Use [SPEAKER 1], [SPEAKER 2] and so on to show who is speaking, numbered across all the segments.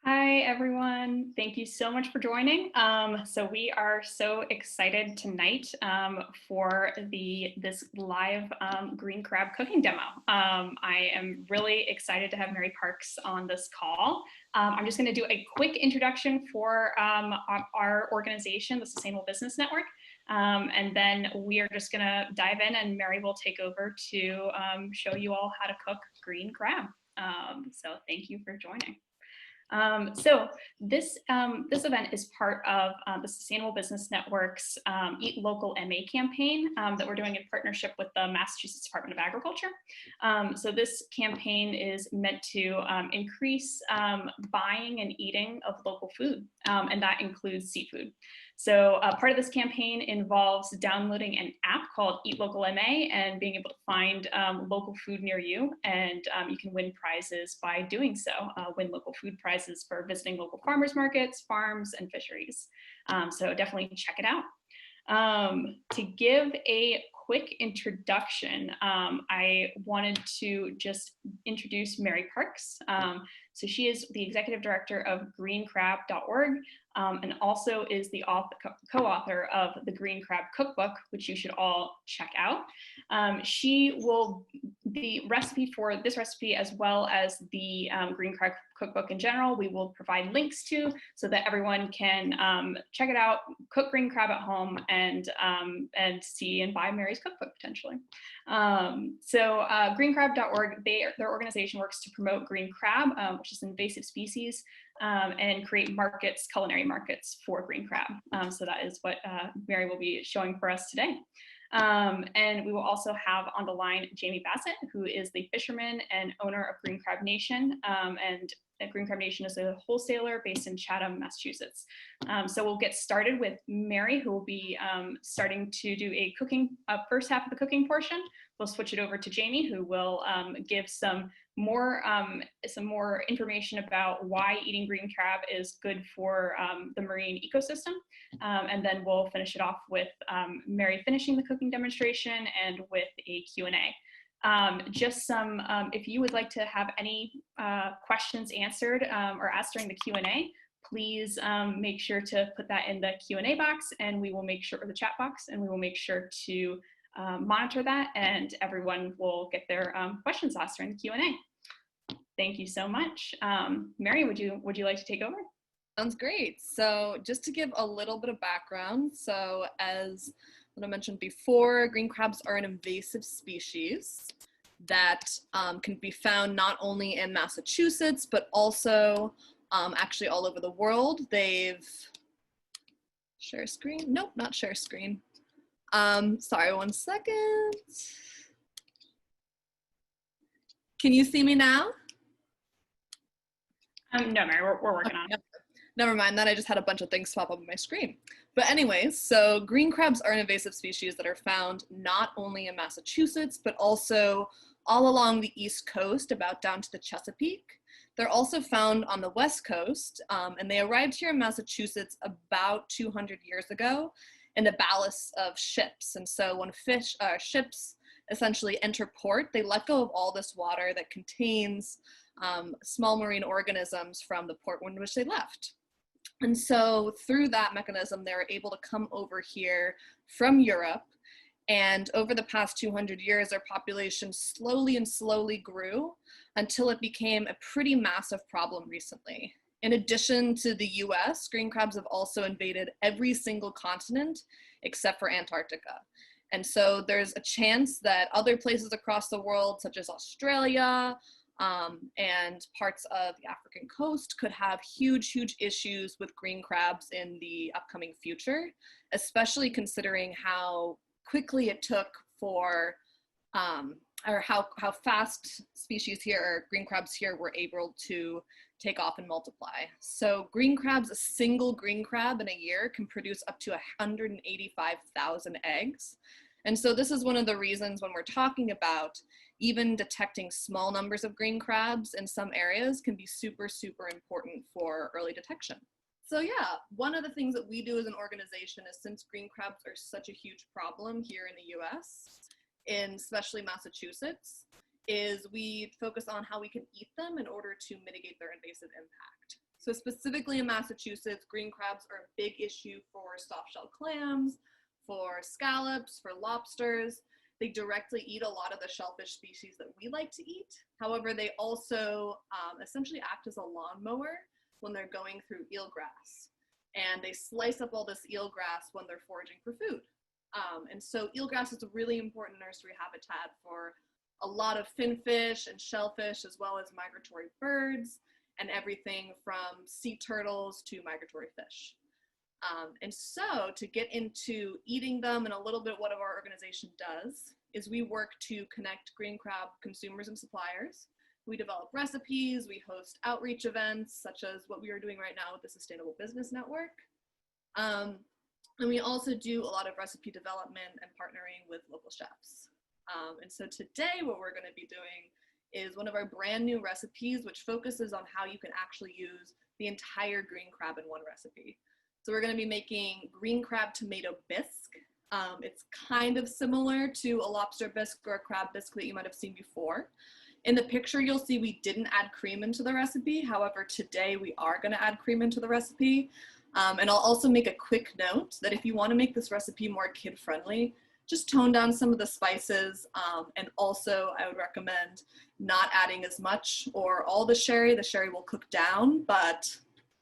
[SPEAKER 1] Hi, everyone. Thank you so much for joining. So we are so excited tonight for this live green crab cooking demo. I am really excited to have Mary Parks on this call. I'm just going to do a quick introduction for our organization, the Sustainable Business Network. And then we are just going to dive in, and Mary will take over to show you all how to cook green crab. So thank you for joining. So this event is part of the Sustainable Business Network's Eat Local MA campaign that we're doing in partnership with the Massachusetts Department of Agriculture. So this campaign is meant to increase buying and eating of local food, and that includes seafood. So part of this campaign involves downloading an app called Eat Local MA and being able to find local food near you, and you can win prizes by doing so. Win local food prizes for visiting local farmers markets, farms, and fisheries. So definitely check it out. To give a quick introduction, I wanted to just introduce Mary Parks. So she is the executive director of greencrab.org, and also is the co-author of the Green Crab Cookbook, which you should all check out. The recipe for this recipe, as well as the Green Crab Cookbook in general, we will provide links to so that everyone can check it out, cook green crab at home, and see and buy Mary's cookbook potentially. So greencrab.org, their organization works to promote green crab, which is an invasive species, and create markets, culinary markets for green crab. So that is what Mary will be showing for us today. And we will also have on the line Jamie Bassett, who is the fisherman and owner of Green Crab Nation. And Green Crab Nation is a wholesaler based in Chatham, Massachusetts. So we'll get started with Mary, who will be starting to do a cooking, first half of the cooking portion. We'll switch it over to Jamie, who will give some more information about why eating green crab is good for the marine ecosystem. And then we'll finish it off with Mary finishing the cooking demonstration and with a Q&A. If you would like to have any questions answered or asked during the Q&A, please make sure to put that in the Q&A box, and we will make sure, or the chat box, and we will make sure to monitor that, and everyone will get their questions asked during the Q&A. Thank you so much. Mary, would you like to take over?
[SPEAKER 2] Sounds great. So just to give a little bit of background, so as I mentioned before, green crabs are an invasive species that can be found not only in Massachusetts, but also actually all over the world. Share screen? Nope, not share screen. Sorry, one second. Can you see me now?
[SPEAKER 1] No, Mary, we're working on it.
[SPEAKER 2] Never mind that, I just had a bunch of things pop up on my screen. But anyways, so green crabs are an invasive species that are found not only in Massachusetts, but also all along the East Coast, about down to the Chesapeake. They're also found on the West Coast, and they arrived here in Massachusetts about 200 years ago in the ballast of ships. And so when ships essentially enter port, they let go of all this water that contains small marine organisms from the port in which they left. And so through that mechanism, they were able to come over here from Europe. And over the past 200 years, their population slowly grew until it became a pretty massive problem recently. In addition to the US, green crabs have also invaded every single continent except for Antarctica. And so there's a chance that other places across the world, such as Australia, and parts of the African coast, could have huge issues with green crabs in the upcoming future, especially considering how quickly it took for, or how fast species here, or green crabs here, were able to take off and multiply. So green crabs, a single green crab in a year can produce up to 185,000 eggs. And so this is one of the reasons when we're talking about even detecting small numbers of green crabs in some areas can be super important for early detection. So yeah, one of the things that we do as an organization is, since green crabs are such a huge problem here in the US, in especially Massachusetts, is we focus on how we can eat them in order to mitigate their invasive impact. So specifically in Massachusetts, green crabs are a big issue for soft-shell clams, for scallops, for lobsters. They directly eat a lot of the shellfish species that we like to eat. However, they also essentially act as a lawnmower when they're going through eelgrass. And they slice up all this eelgrass when they're foraging for food. And so eelgrass is a really important nursery habitat for a lot of finfish and shellfish, as well as migratory birds, and everything from sea turtles to migratory fish. And so to get into eating them and a little bit what our organization does is we work to connect green crab consumers and suppliers. We develop recipes, we host outreach events, such as what we are doing right now with the Sustainable Business Network. And we also do a lot of recipe development and partnering with local chefs. And so today what we're gonna be doing is one of our brand new recipes, which focuses on how you can actually use the entire green crab in one recipe. So we're gonna be making green crab tomato bisque. It's kind of similar to a lobster bisque or a crab bisque that you might have seen before. In the picture, you'll see we didn't add cream into the recipe. However, today we are gonna add cream into the recipe. And I'll also make a quick note that if you wanna make this recipe more kid-friendly, just tone down some of the spices. And also I would recommend not adding as much or all the sherry. The sherry will cook down, but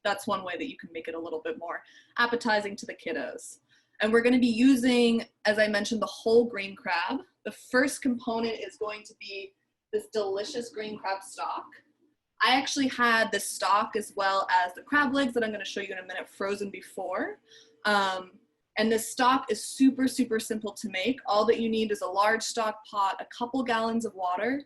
[SPEAKER 2] that's one way that you can make it a little bit more appetizing to the kiddos. And we're gonna be using, as I mentioned, the whole green crab. The first component is going to be this delicious green crab stock. I actually had this stock as well as the crab legs that I'm gonna show you in a minute frozen before. And this stock is super, super simple to make. All that you need is a large stock pot, a couple gallons of water,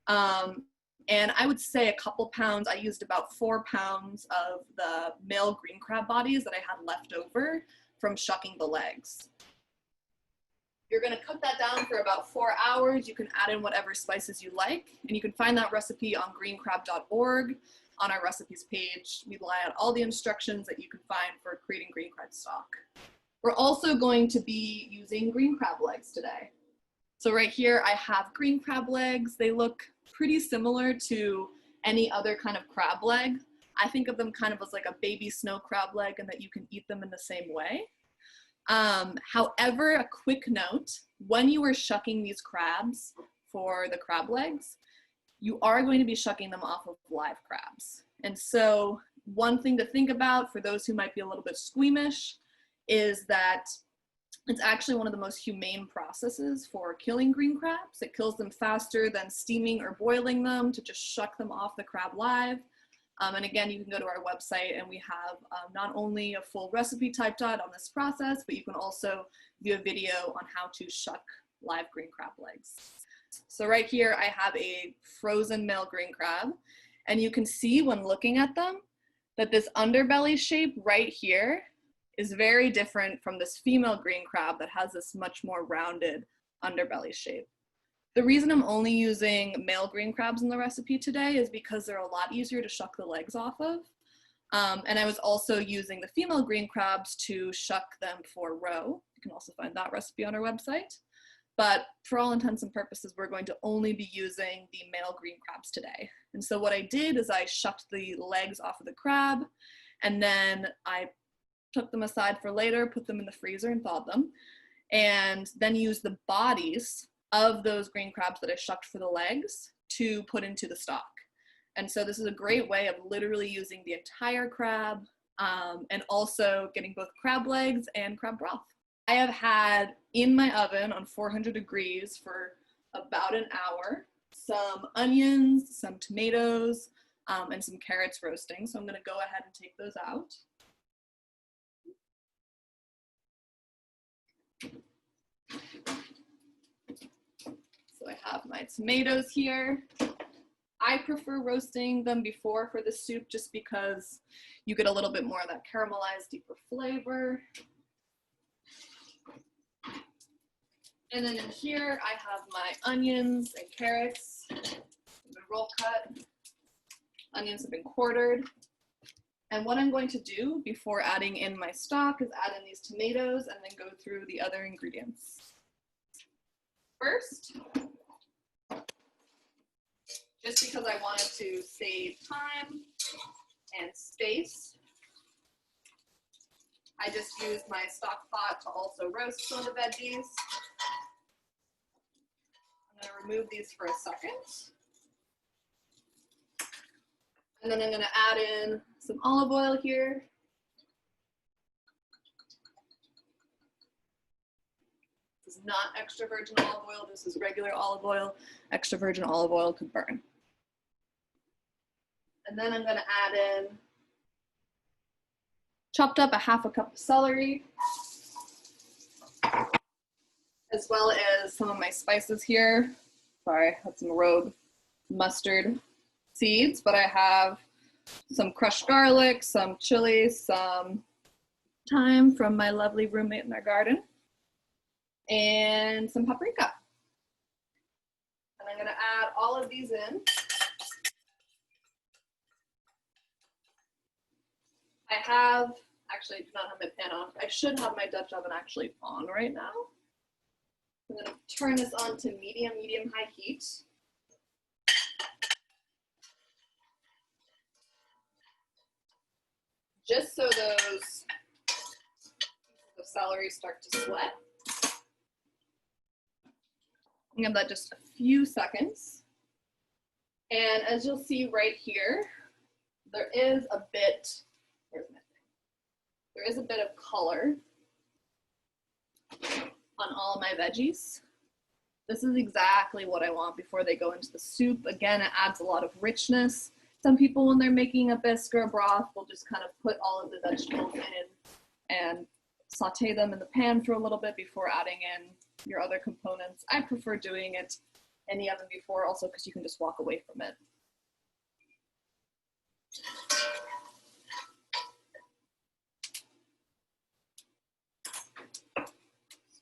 [SPEAKER 2] and I would say a couple pounds. I used about 4 pounds of the male green crab bodies that I had left over from shucking the legs. You're gonna cook that down for about 4 hours. You can add in whatever spices you like, and you can find that recipe on greencrab.org on our recipes page. We lay out all the instructions that you can find for creating green crab stock. We're also going to be using green crab legs today. So right here, I have green crab legs. They look pretty similar to any other kind of crab leg. I think of them kind of as like a baby snow crab leg and that you can eat them in the same way. However, a quick note, when you are shucking these crabs for the crab legs, you are going to be shucking them off of live crabs. And so one thing to think about for those who might be a little bit squeamish is that it's actually one of the most humane processes for killing green crabs. It kills them faster than steaming or boiling them to just shuck them off the crab live. And again, you can go to our website and we have not only a full recipe typed out on this process, but you can also view a video on how to shuck live green crab legs. So right here, I have a frozen male green crab, and you can see when looking at them that this underbelly shape right here is very different from this female green crab that has this much more rounded underbelly shape. The reason I'm only using male green crabs in the recipe today is because they're a lot easier to shuck the legs off of. And I was also using the female green crabs to shuck them for roe. You can also find that recipe on our website. But for all intents and purposes, we're going to only be using the male green crabs today. And so what I did is I shucked the legs off of the crab, and then I took them aside for later, put them in the freezer and thawed them, and then used the bodies of those green crabs that I shucked for the legs to put into the stock. And so this is a great way of literally using the entire crab and also getting both crab legs and crab broth. I have had in my oven on 400 degrees for about an hour some onions, some tomatoes, and some carrots roasting. So I'm gonna go ahead and take those out. So I have my tomatoes here. I prefer roasting them before for the soup just because you get a little bit more of that caramelized, deeper flavor. And then in here, I have my onions and carrots. They've been roll cut. Onions have been quartered. And what I'm going to do before adding in my stock is add in these tomatoes and then go through the other ingredients. First, just because I wanted to save time, and space. I just used my stock pot to also roast some of the veggies. I'm going to remove these for a second. And then I'm going to add in some olive oil here. This is not extra virgin olive oil, this is regular olive oil. Extra virgin olive oil could burn. And then I'm going to add in, chopped up a half a cup of celery, as well as some of my spices here. Sorry, I had some rogue mustard seeds, but I have some crushed garlic, some chili, some thyme from my lovely roommate in our garden, and some paprika. And I'm gonna add all of these in. I have, actually I do not have my pan on. I should have my Dutch oven actually on right now. I'm gonna turn this on to medium-high heat. Just so those pieces of celery start to sweat. Give that just a few seconds. And as you'll see right here, there is a bit, where's my thing? There is a bit of color on all of my veggies. This is exactly what I want before they go into the soup. Again, it adds a lot of richness. Some people, when they're making a bisque or a broth, will just kind of put all of the vegetables in and saute them in the pan for a little bit before adding in your other components. I prefer doing it in the oven before, also because you can just walk away from it.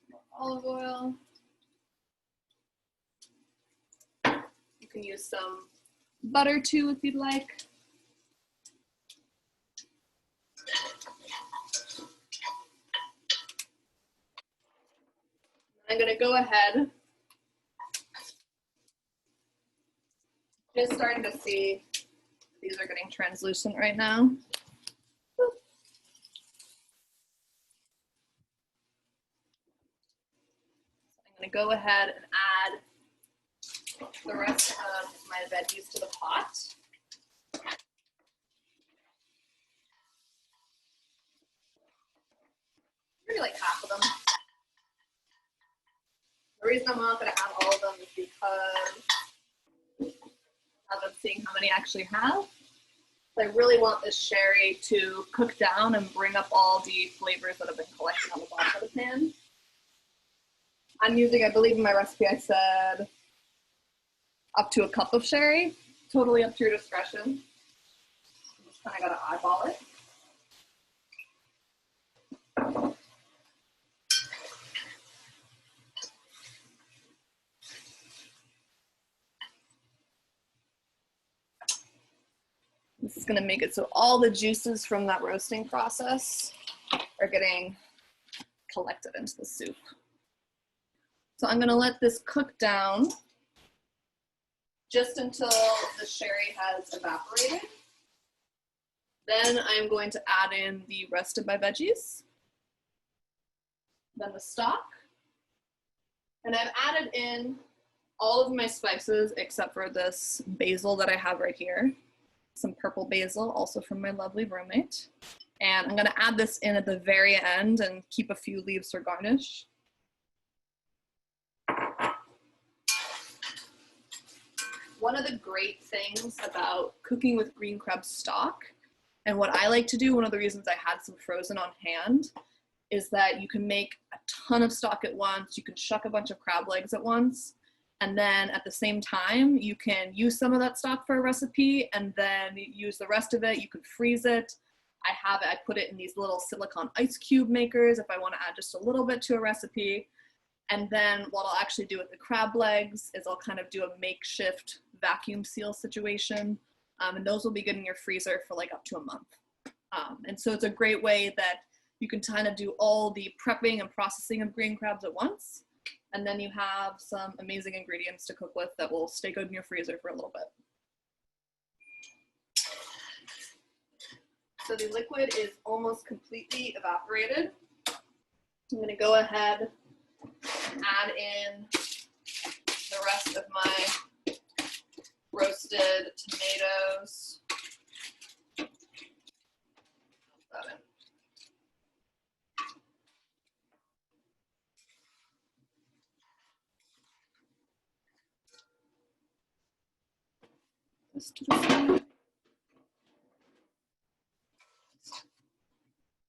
[SPEAKER 2] Some more olive oil. You can use some butter too if you'd like. I'm going to go ahead, just starting to see these are getting translucent right now. I'm going to go ahead and add the rest of my veggies to the pot. Maybe like half of them. The reason I'm not going to have all of them is because as I'm seeing how many I actually have, I really want this sherry to cook down and bring up all the flavors that have been collected on the bottom of the pan. I'm using, I believe in my recipe I said, up to a cup of sherry. Totally up to your discretion. Just kind of got to eyeball it. This is going to make it so all the juices from that roasting process are getting collected into the soup. So I'm going to let this cook down just until the sherry has evaporated. Then I'm going to add in the rest of my veggies, then the stock, and I've added in all of my spices except for this basil that I have right here. Some purple basil, also from my lovely roommate. And I'm gonna add this in at the very end and keep a few leaves for garnish. One of the great things about cooking with green crab stock, and what I like to do, one of the reasons I had some frozen on hand, is that you can make a ton of stock at once, you can shuck a bunch of crab legs at once, and then at the same time, you can use some of that stock for a recipe and then use the rest of it. You can freeze it. I put it in these little silicone ice cube makers if I want to add just a little bit to a recipe. And then what I'll actually do with the crab legs is I'll kind of do a makeshift vacuum seal situation. And those will be good in your freezer for like up to a month. And so it's a great way that you can kind of do all the prepping and processing of green crabs at once. And then you have some amazing ingredients to cook with that will stay good in your freezer for a little bit. So the liquid is almost completely evaporated. I'm gonna go ahead and add in the rest of my roasted tomatoes. This to the side.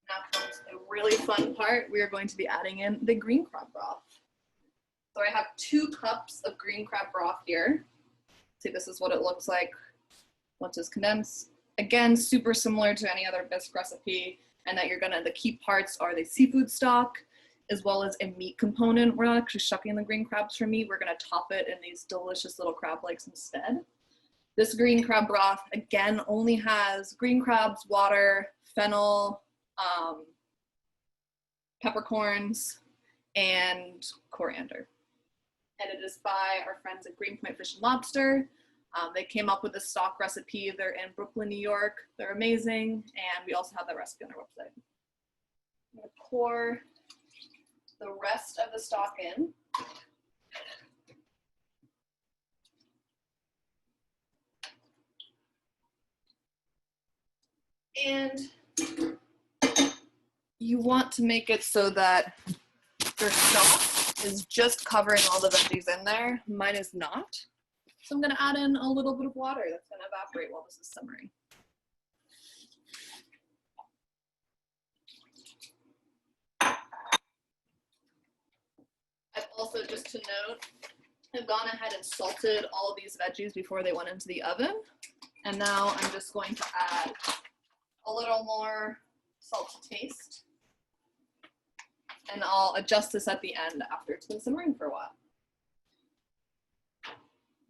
[SPEAKER 2] Now comes the really fun part. We are going to be adding in the green crab broth. So I have 2 cups of green crab broth here. See, this is what it looks like once it's condensed. Again, super similar to any other bisque recipe, and that the key parts are the seafood stock, as well as a meat component. We're not actually shucking the green crabs for meat. We're gonna top it in these delicious little crab legs instead. This green crab broth, again, only has green crabs, water, fennel, peppercorns, and coriander. And it is by our friends at Greenpoint Fish and Lobster. They came up with this stock recipe. They're in Brooklyn, New York. They're amazing, and we also have that recipe on our website. I'm gonna pour the rest of the stock in. And you want to make it so that your stock is just covering all the veggies in there. Mine is not. So I'm gonna add in a little bit of water that's gonna evaporate while this is simmering. I've also, just to note, I've gone ahead and salted all of these veggies before they went into the oven. And now I'm just going to add a little more salt to taste. And I'll adjust this at the end after it's been simmering for a while.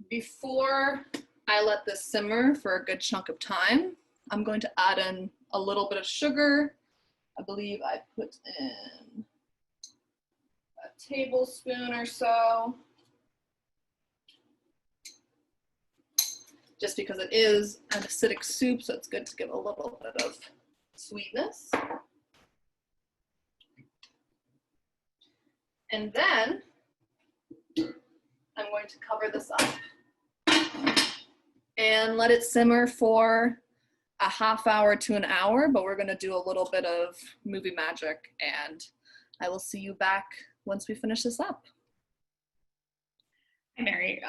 [SPEAKER 2] Before I let this simmer for a good chunk of time, I'm going to add in a little bit of sugar. I believe I put in a tablespoon or so, just because it is an acidic soup, so it's good to give a little bit of sweetness. And then I'm going to cover this up and let it simmer for a half hour to an hour, but we're gonna do a little bit of movie magic, and I will see you back once we finish this up.
[SPEAKER 1] Hi, Mary.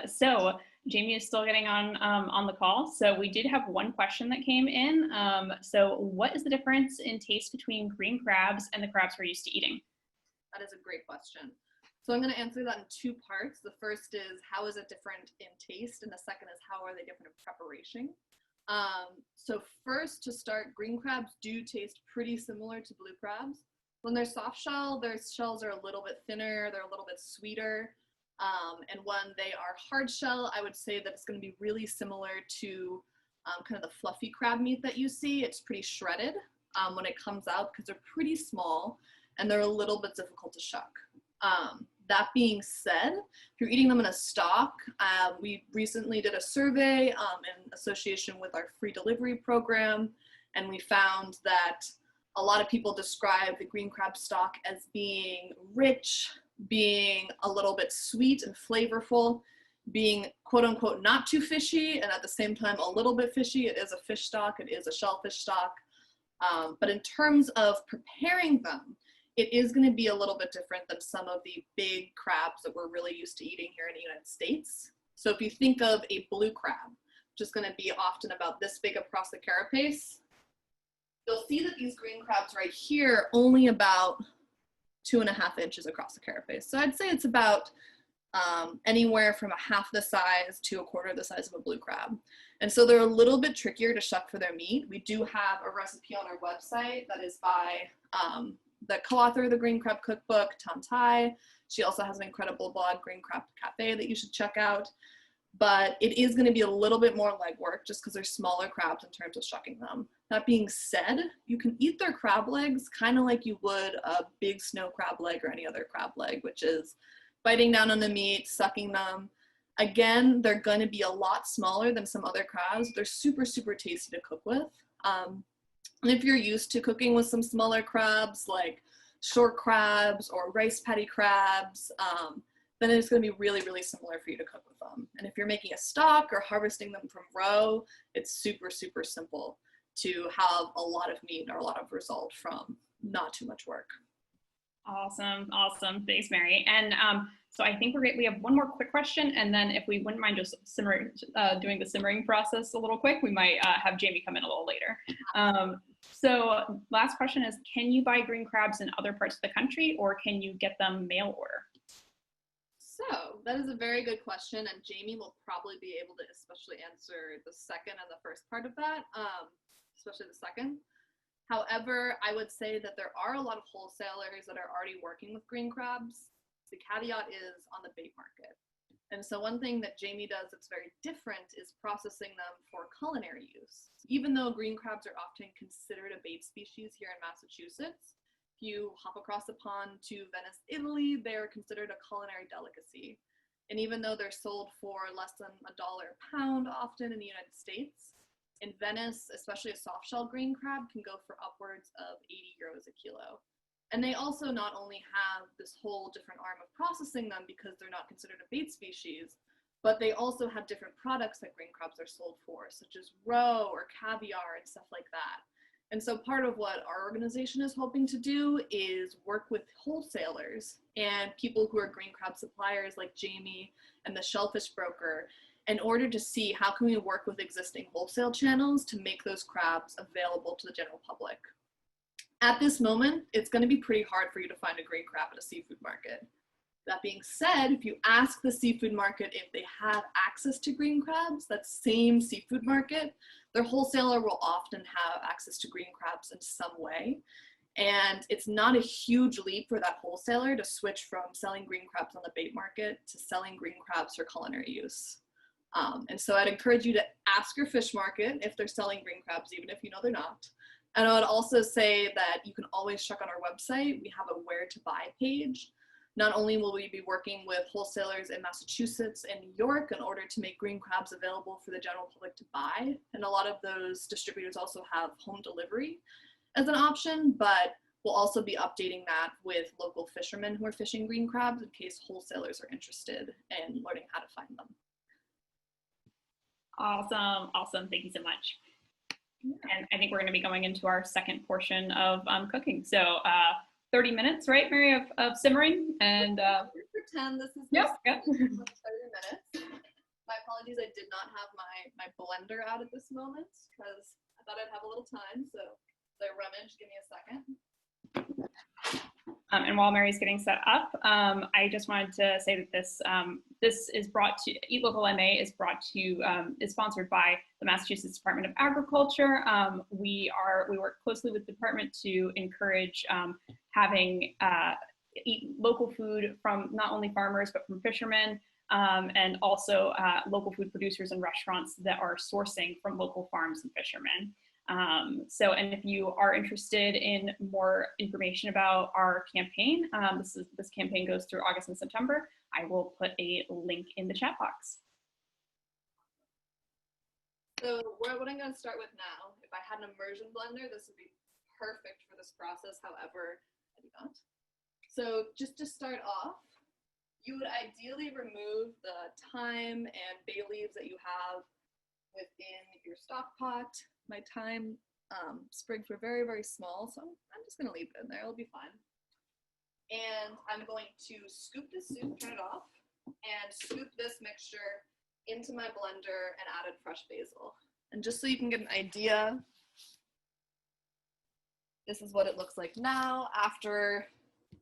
[SPEAKER 1] So Jamie is still getting on the call. So we did have one question that came in. So what is the difference in taste between green crabs and the crabs we're used to eating?
[SPEAKER 2] That is a great question. So I'm going to answer that in 2 parts. The first is, how is it different in taste? And the second is, how are they different in preparation? So first, to start, green crabs do taste pretty similar to blue crabs. When they're soft shell, their shells are a little bit thinner, they're a little bit sweeter. And when they are hard shell, I would say that it's going to be really similar to kind of the fluffy crab meat that you see. It's pretty shredded when it comes out because they're pretty small and they're a little bit difficult to shuck. That being said, if you're eating them in a stock, we recently did a survey in association with our free delivery program, and we found that a lot of people describe the green crab stock as being rich, being a little bit sweet and flavorful, being quote unquote not too fishy, and at the same time a little bit fishy. It is a fish stock, it is a shellfish stock. But in terms of preparing them, it is going to be a little bit different than some of the big crabs that we're really used to eating here in the United States. So if you think of a blue crab, which is going to be often about this big across the carapace, you'll see that these green crabs right here are only about 2.5 inches across the carapace. So I'd say it's about anywhere from a half the size to a quarter the size of a blue crab. And so they're a little bit trickier to shuck for their meat. We do have a recipe on our website that is by the co-author of the Green Crab Cookbook, Tom Tai. She also has an incredible blog, Green Crab Cafe, that you should check out. But it is going to be a little bit more legwork just because they're smaller crabs in terms of shucking them. That being said, you can eat their crab legs kind of like you would a big snow crab leg or any other crab leg, which is biting down on the meat, sucking them. Again, they're going to be a lot smaller than some other crabs. They're super, super tasty to cook with. And if you're used to cooking with some smaller crabs, like short crabs or rice patty crabs, then it's going to be really, really similar for you to cook with them. And if you're making a stock or harvesting them from roe, it's super, super simple to have a lot of meat or a lot of result from not too much work.
[SPEAKER 1] Awesome, awesome. Thanks, Mary. And so I think we have one more quick question, and then if we wouldn't mind just simmering, doing the simmering process a little quick, we might have Jamie come in a little later. So last question is, can you buy green crabs in other parts of the country, or can you get them mail order?
[SPEAKER 2] So that is a very good question, and Jamie will probably be able to especially answer the second and the first part of that, especially the second. However, I would say that there are a lot of wholesalers that are already working with green crabs. The caveat is on the bait market. And so one thing that Jamie does that's very different is processing them for culinary use. Even though green crabs are often considered a bait species here in Massachusetts, if you hop across the pond to Venice, Italy, they're considered a culinary delicacy. And even though they're sold for less than $1 a pound often in the United States, in Venice, especially a soft shell green crab can go for upwards of 80 euros a kilo. And they also not only have this whole different arm of processing them because they're not considered a bait species, but they also have different products that green crabs are sold for, such as roe or caviar and stuff like that. And so part of what our organization is hoping to do is work with wholesalers and people who are green crab suppliers like Jamie and the shellfish broker in order to see how can we work with existing wholesale channels to make those crabs available to the general public. At this moment, it's going to be pretty hard for you to find a green crab at a seafood market. That being said, if you ask the seafood market if they have access to green crabs, that same seafood market, their wholesaler will often have access to green crabs in some way. And it's not a huge leap for that wholesaler to switch from selling green crabs on the bait market to selling green crabs for culinary use. And so I'd encourage you to ask your fish market if they're selling green crabs, even if you know they're not. And I would also say that you can always check on our website. We have a where to buy page. Not only will we be working with wholesalers in Massachusetts and New York in order to make green crabs available for the general public to buy, and a lot of those distributors also have home delivery as an option, but we'll also be updating that with local fishermen who are fishing green crabs in case wholesalers are interested in learning how to find them.
[SPEAKER 1] Awesome, awesome. Thank you so much. And I think we're going to be going into our second portion of cooking. So 30 minutes, right, Mary, of simmering? And
[SPEAKER 2] pretend this is
[SPEAKER 1] 30
[SPEAKER 2] minutes. My apologies, I did not have my blender out at this moment because I thought I'd have a little time. So the rummage, give me a second.
[SPEAKER 1] And while Mary's getting set up, I just wanted to say that this is brought to Eat Local MA is sponsored by the Massachusetts Department of Agriculture. We work closely with the department to encourage having eat local food from not only farmers but from fishermen, and also local food producers and restaurants that are sourcing from local farms and fishermen. And if you are interested in more information about our campaign, this campaign goes through August and September. I will put a link in the chat box.
[SPEAKER 2] So what I'm going to start with now, if I had an immersion blender, this would be perfect for this process. However, I do not. So just to start off, you would ideally remove the thyme and bay leaves that you have within your stock pot. My thyme sprigs were very, very small, so I'm just going to leave it in there. It'll be fine. And I'm going to scoop the soup, turn it off, and scoop this mixture into my blender and add in fresh basil. And just so you can get an idea, this is what it looks like now. After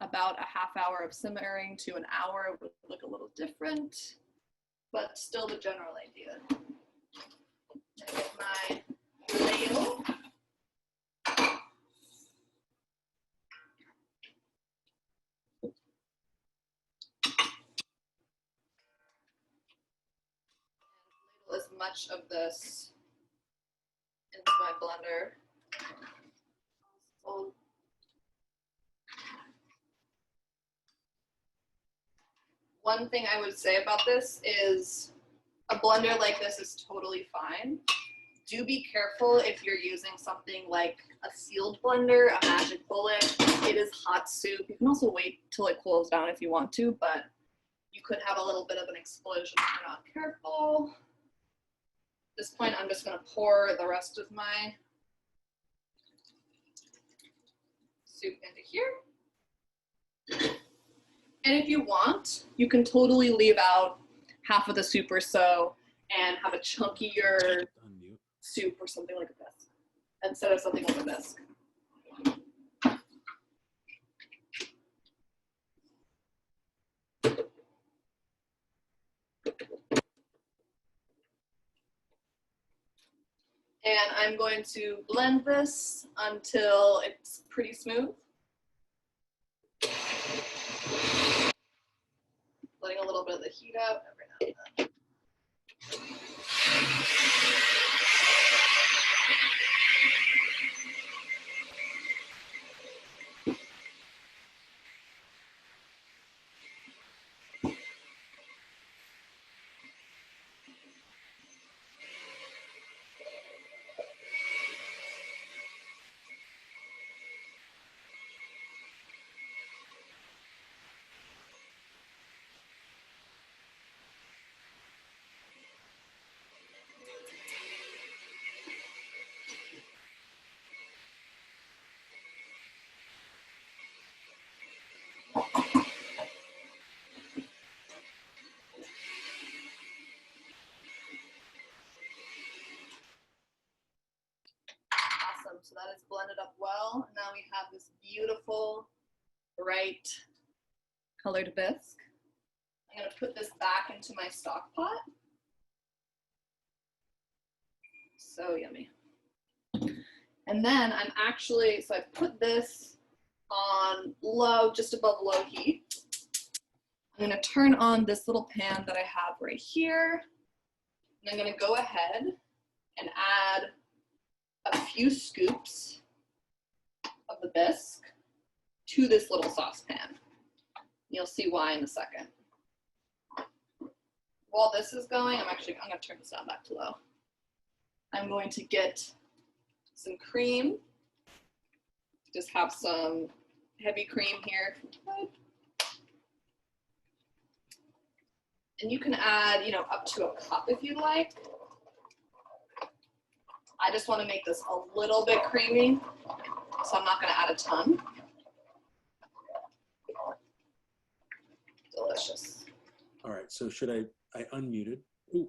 [SPEAKER 2] about a half hour of simmering to an hour, it would look a little different, but still the general idea. I get my ladle. And ladle as much of this into my blender. One thing I would say about this is a blender like this is totally fine. Do be careful if you're using something like a sealed blender, a magic bullet. It is hot soup. You can also wait till it cools down if you want to, but you could have a little bit of an explosion if you're not careful. At this point, I'm just going to pour the rest of my soup into here. And if you want, you can totally leave out half of the soup or so and have a chunkier soup or something like this instead of something like a bisque. And I'm going to blend this until it's pretty smooth. Letting a little bit of the heat out every now and then. Awesome, so that is blended up well. Now we have this beautiful, bright colored bisque. I'm gonna put this back into my stock pot. So yummy. And then I'm actually, so I've put this on low, just above low heat. I'm gonna turn on this little pan that I have right here. And I'm gonna go ahead and add a few scoops of the bisque to this little saucepan. You'll see why in a second. While this is going, I'm gonna turn this down back to low. I'm going to get some cream. Just have some heavy cream here. And you can add, up to a cup if you like. I just want to make this a little bit creamy, so I'm not going to add a ton. Delicious.
[SPEAKER 3] All right, so should I unmuted? Ooh.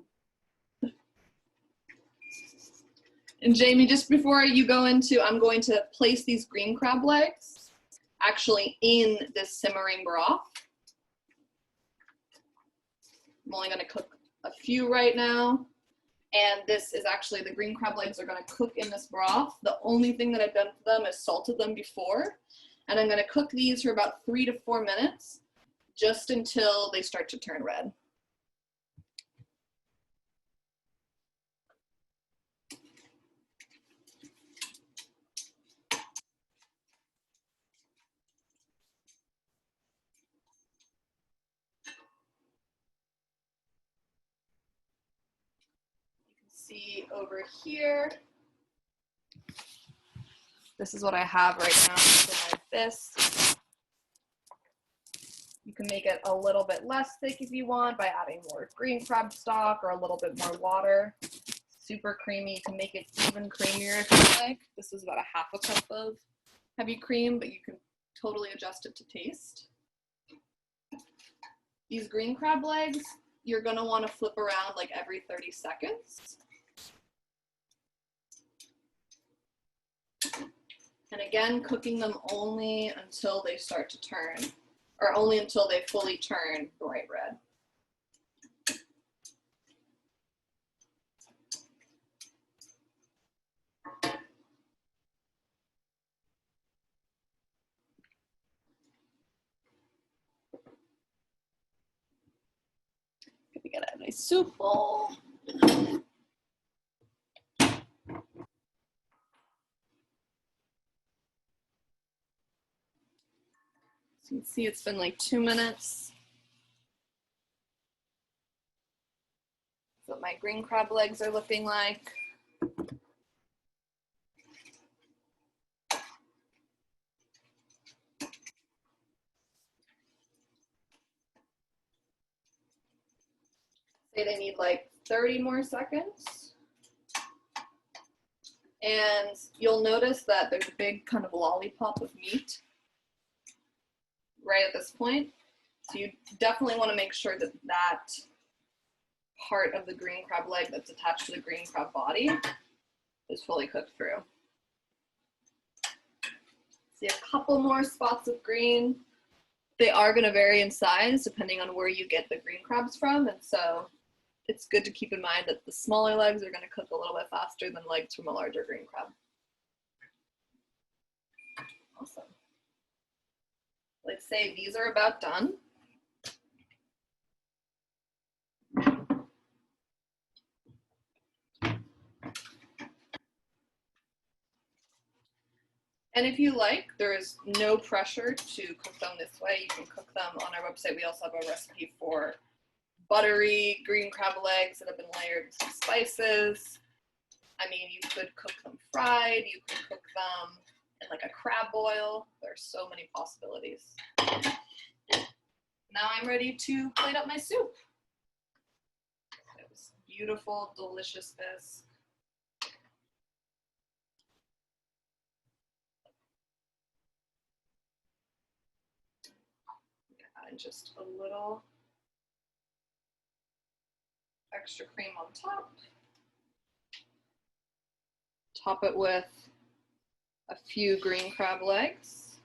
[SPEAKER 2] And Jamie, just before you go into, I'm going to place these green crab legs actually in this simmering broth. I'm only going to cook a few right now. And this is actually, the green crab legs are going to cook in this broth. The only thing that I've done to them is salted them before. And I'm going to cook these for about 3 to 4 minutes, just until they start to turn red. See over here, this is what I have right now for my bisque. You can make it a little bit less thick if you want by adding more green crab stock or a little bit more water. Super creamy. You can make it even creamier if you like. This is about a half a cup of heavy cream, but you can totally adjust it to taste. These green crab legs, you're going to want to flip around like every 30 seconds. And again, cooking them only until they start to turn, or only until they fully turn bright red. Gonna get a nice soup bowl. So you can see it's been like 2 minutes. That's what my green crab legs are looking like. 30 more seconds. And you'll notice that there's a big kind of lollipop of meat right at this point. So you definitely want to make sure that that part of the green crab leg that's attached to the green crab body is fully cooked through. See a couple more spots of green. They are going to vary in size depending on where you get the green crabs from, and so it's good to keep in mind that the smaller legs are going to cook a little bit faster than legs from a larger green crab. Awesome. Let's say these are about done. And if you like, there is no pressure to cook them this way. You can cook them on our website. We also have a recipe for buttery green crab legs that have been layered with some spices. I mean, you could cook them fried. You could cook them in like a crab boil. There's so many possibilities. Now I'm ready to plate up my soup. It was beautiful, delicious bisque. And just a little extra cream on top. Top it with a few green crab legs.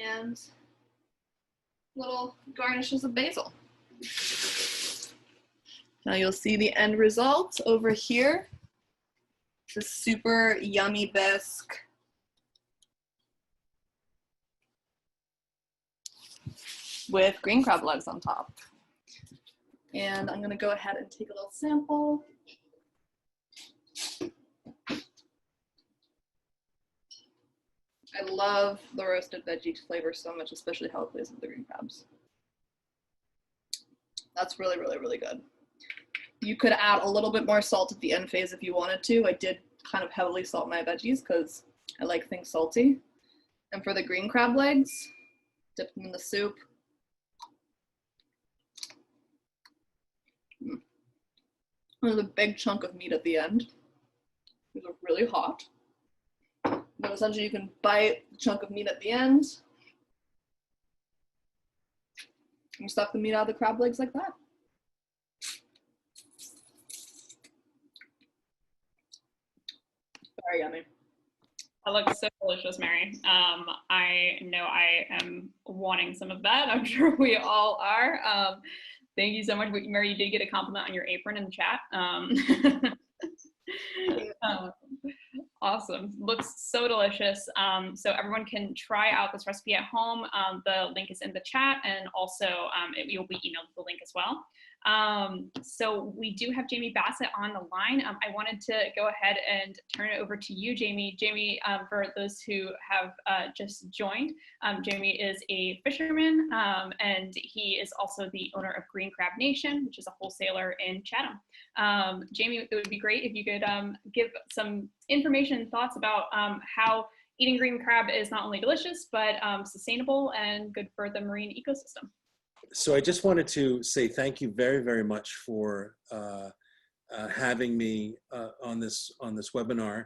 [SPEAKER 2] And little garnishes of basil. Now you'll see the end result over here. It's a super yummy bisque. With green crab legs on top. And I'm gonna go ahead and take a little sample. I love the roasted veggie flavor so much, especially how it plays with the green crabs. That's really, really, really good. You could add a little bit more salt at the end phase if you wanted to. I did kind of heavily salt my veggies because I like things salty. And for the green crab legs, dip them in the soup. There's a big chunk of meat at the end. These are really hot. But essentially you can bite the chunk of meat at the end. And you suck the meat out of the crab legs like that. Very yummy.
[SPEAKER 1] That looks so delicious, Mary. I know I am wanting some of that. I'm sure we all are. Thank you so much. Mary, you did get a compliment on your apron in the chat. Awesome. Looks so delicious. So everyone can try out this recipe at home. The link is in the chat, and also you'll be emailed the link as well. So we do have Jamie Bassett on the line. I wanted to go ahead and turn it over to you, Jamie. Jamie, for those who have just joined, Jamie is a fisherman, and he is also the owner of Green Crab Nation, which is a wholesaler in Chatham. Jamie, it would be great if you could give some information and thoughts about how eating green crab is not only delicious, but sustainable and good for the marine ecosystem.
[SPEAKER 3] So I just wanted to say thank you very, very much for having me on this webinar.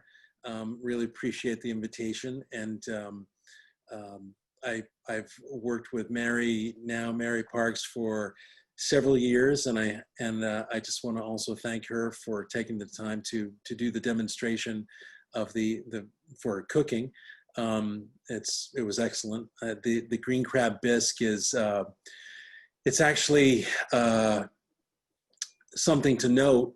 [SPEAKER 3] Really appreciate the invitation, and I've worked with Mary Parks for several years, and I just want to also thank her for taking the time to do the demonstration of for cooking. It was excellent. The green crab bisque is. It's actually something to note.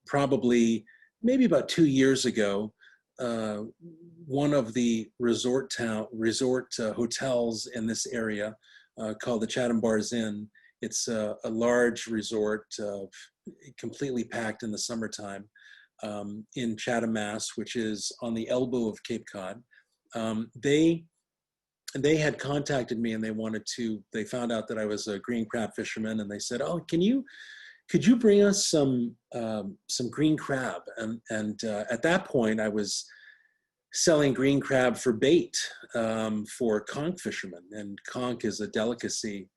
[SPEAKER 3] Probably maybe about 2 years ago, one of the resort hotels in this area called the Chatham Bars Inn. It's a large resort, completely packed in the summertime in Chatham, Mass, which is on the elbow of Cape Cod. They had contacted me, and they found out that I was a green crab fisherman, and they said, "Oh, can you could you bring us some green crab? And at that point, I was selling green crab for bait for conch fishermen. And conch is a delicacy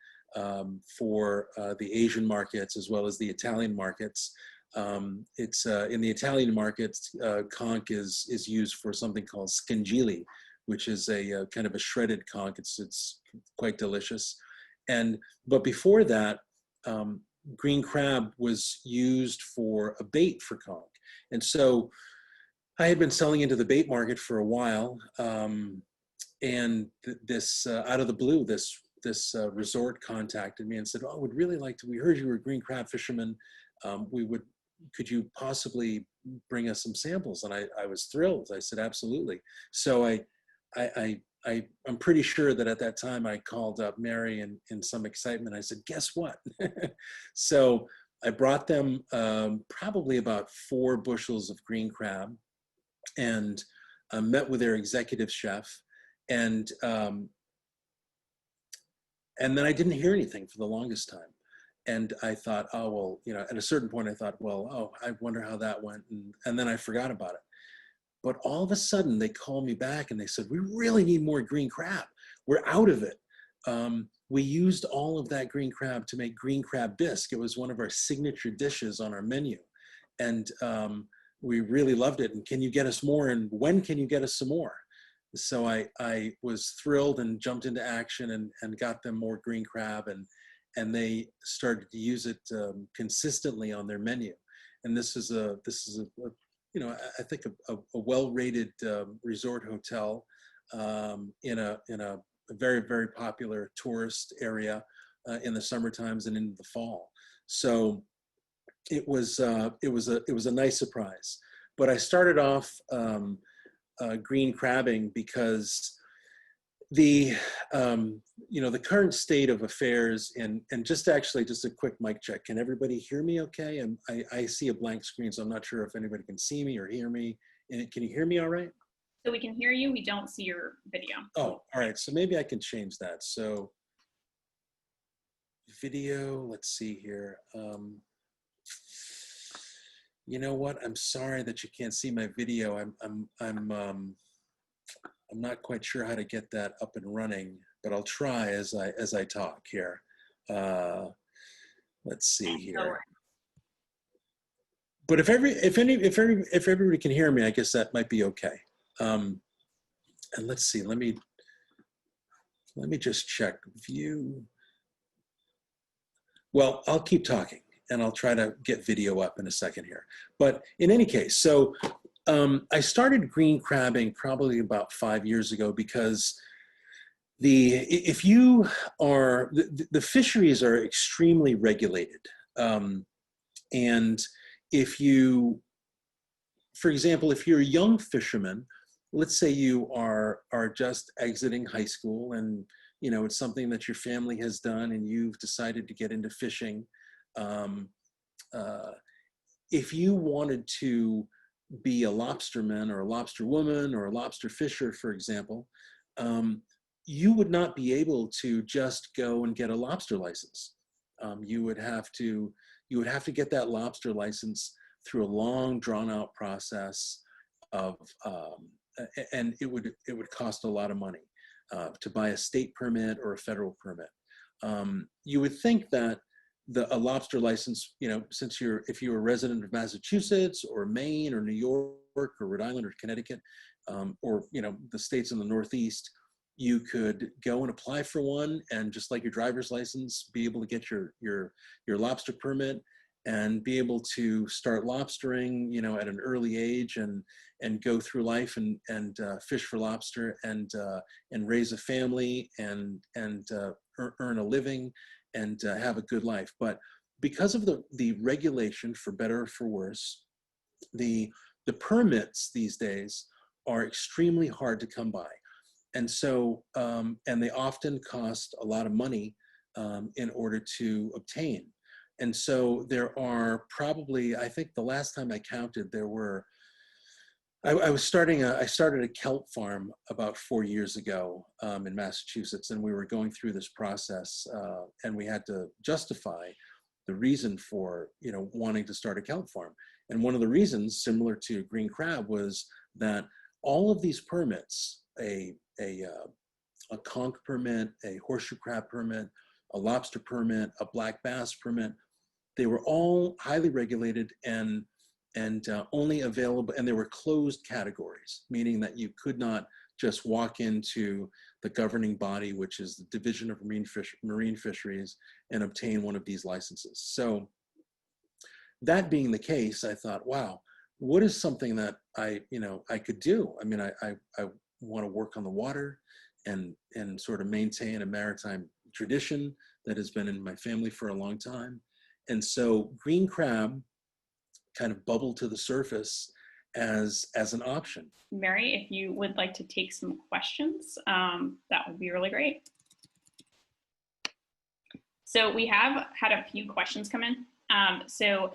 [SPEAKER 3] for the Asian markets as well as the Italian markets. It's in the Italian markets, conch is used for something called scingili, which is a kind of a shredded conch. It's quite delicious. But before that, green crab was used for a bait for conch. And so I had been selling into the bait market for a while, and this out of the blue, this resort contacted me and said, "Oh, we'd really like to. We heard you were a green crab fisherman. Could you possibly bring us some samples?" And I was thrilled. I said, "Absolutely." So I'm pretty sure that at that time I called up Mary in some excitement. I said, "Guess what?" So I brought them probably about 4 bushels of green crab, and met with their executive chef, and then I didn't hear anything for the longest time. And I thought, oh, well, you know, at a certain point I thought, well, oh, I wonder how that went. And then I forgot about it. But all of a sudden they called me back and they said, we really need more green crab. We're out of it. We used all of that green crab to make green crab bisque. It was one of our signature dishes on our menu. And we really loved it. And can you get us more? And when can you get us some more? So I was thrilled and jumped into action and got them more green crab, and they started to use it consistently on their menu. And this is a you know, I think a well-rated resort hotel in a very, very popular tourist area in the summer times and into the fall. So it was a nice surprise. But I started off green crabbing because the you know, the current state of affairs, and just a quick mic check. Can everybody hear me okay? And I see a blank screen, so I'm not sure if anybody can see me or hear me. And can you hear me all right?
[SPEAKER 1] So we can hear you. We don't see your video.
[SPEAKER 3] Oh, all right. So maybe I can change that. So video, let's see here. You know what? I'm sorry that you can't see my video. I'm not quite sure how to get that up and running, but I'll try as I talk here. Let's see here. But if everybody can hear me, I guess that might be okay. And let's see. Let me just check view. Well, I'll keep talking and I'll try to get video up in a second here. But in any case, so I started green crabbing probably about 5 years ago because the fisheries are extremely regulated. And if you, for example, if you're a young fisherman, let's say you are just exiting high school and, you know, it's something that your family has done and you've decided to get into fishing. If you wanted to be a lobsterman or a lobster woman or a lobster fisher, for example, you would not be able to just go and get a lobster license. You would have to get that lobster license through a long, drawn-out process of, and it would cost a lot of money to buy a state permit or a federal permit. You would think that a lobster license, you know, if you're a resident of Massachusetts or Maine or New York or Rhode Island or Connecticut, or, you know, the states in the Northeast, you could go and apply for one, and just like your driver's license, be able to get your lobster permit and be able to start lobstering, you know, at an early age and go through life and fish for lobster and raise a family and earn a living and have a good life. But because of the regulation, for better or for worse, the permits these days are extremely hard to come by. And so, and they often cost a lot of money in order to obtain. And so there are probably, I think the last time I counted, there were, I started a kelp farm about 4 years ago in Massachusetts, and we were going through this process, and we had to justify the reason for, wanting to start a kelp farm. And one of the reasons, similar to green crab, was that all of these permits, a conch permit, a horseshoe crab permit, a lobster permit, a black bass permit, they were all highly regulated and only available, and they were closed categories, meaning that you could not just walk into the governing body, which is the Division of Marine Fisheries, and obtain one of these licenses. So that being the case, I thought, wow, what is something that I could do? I mean, I want to work on the water and sort of maintain a maritime tradition that has been in my family for a long time. And so green crab kind of bubbled to the surface as an option.
[SPEAKER 1] Mary, if you would like to take some questions, that would be really great. So we have had a few questions come in. So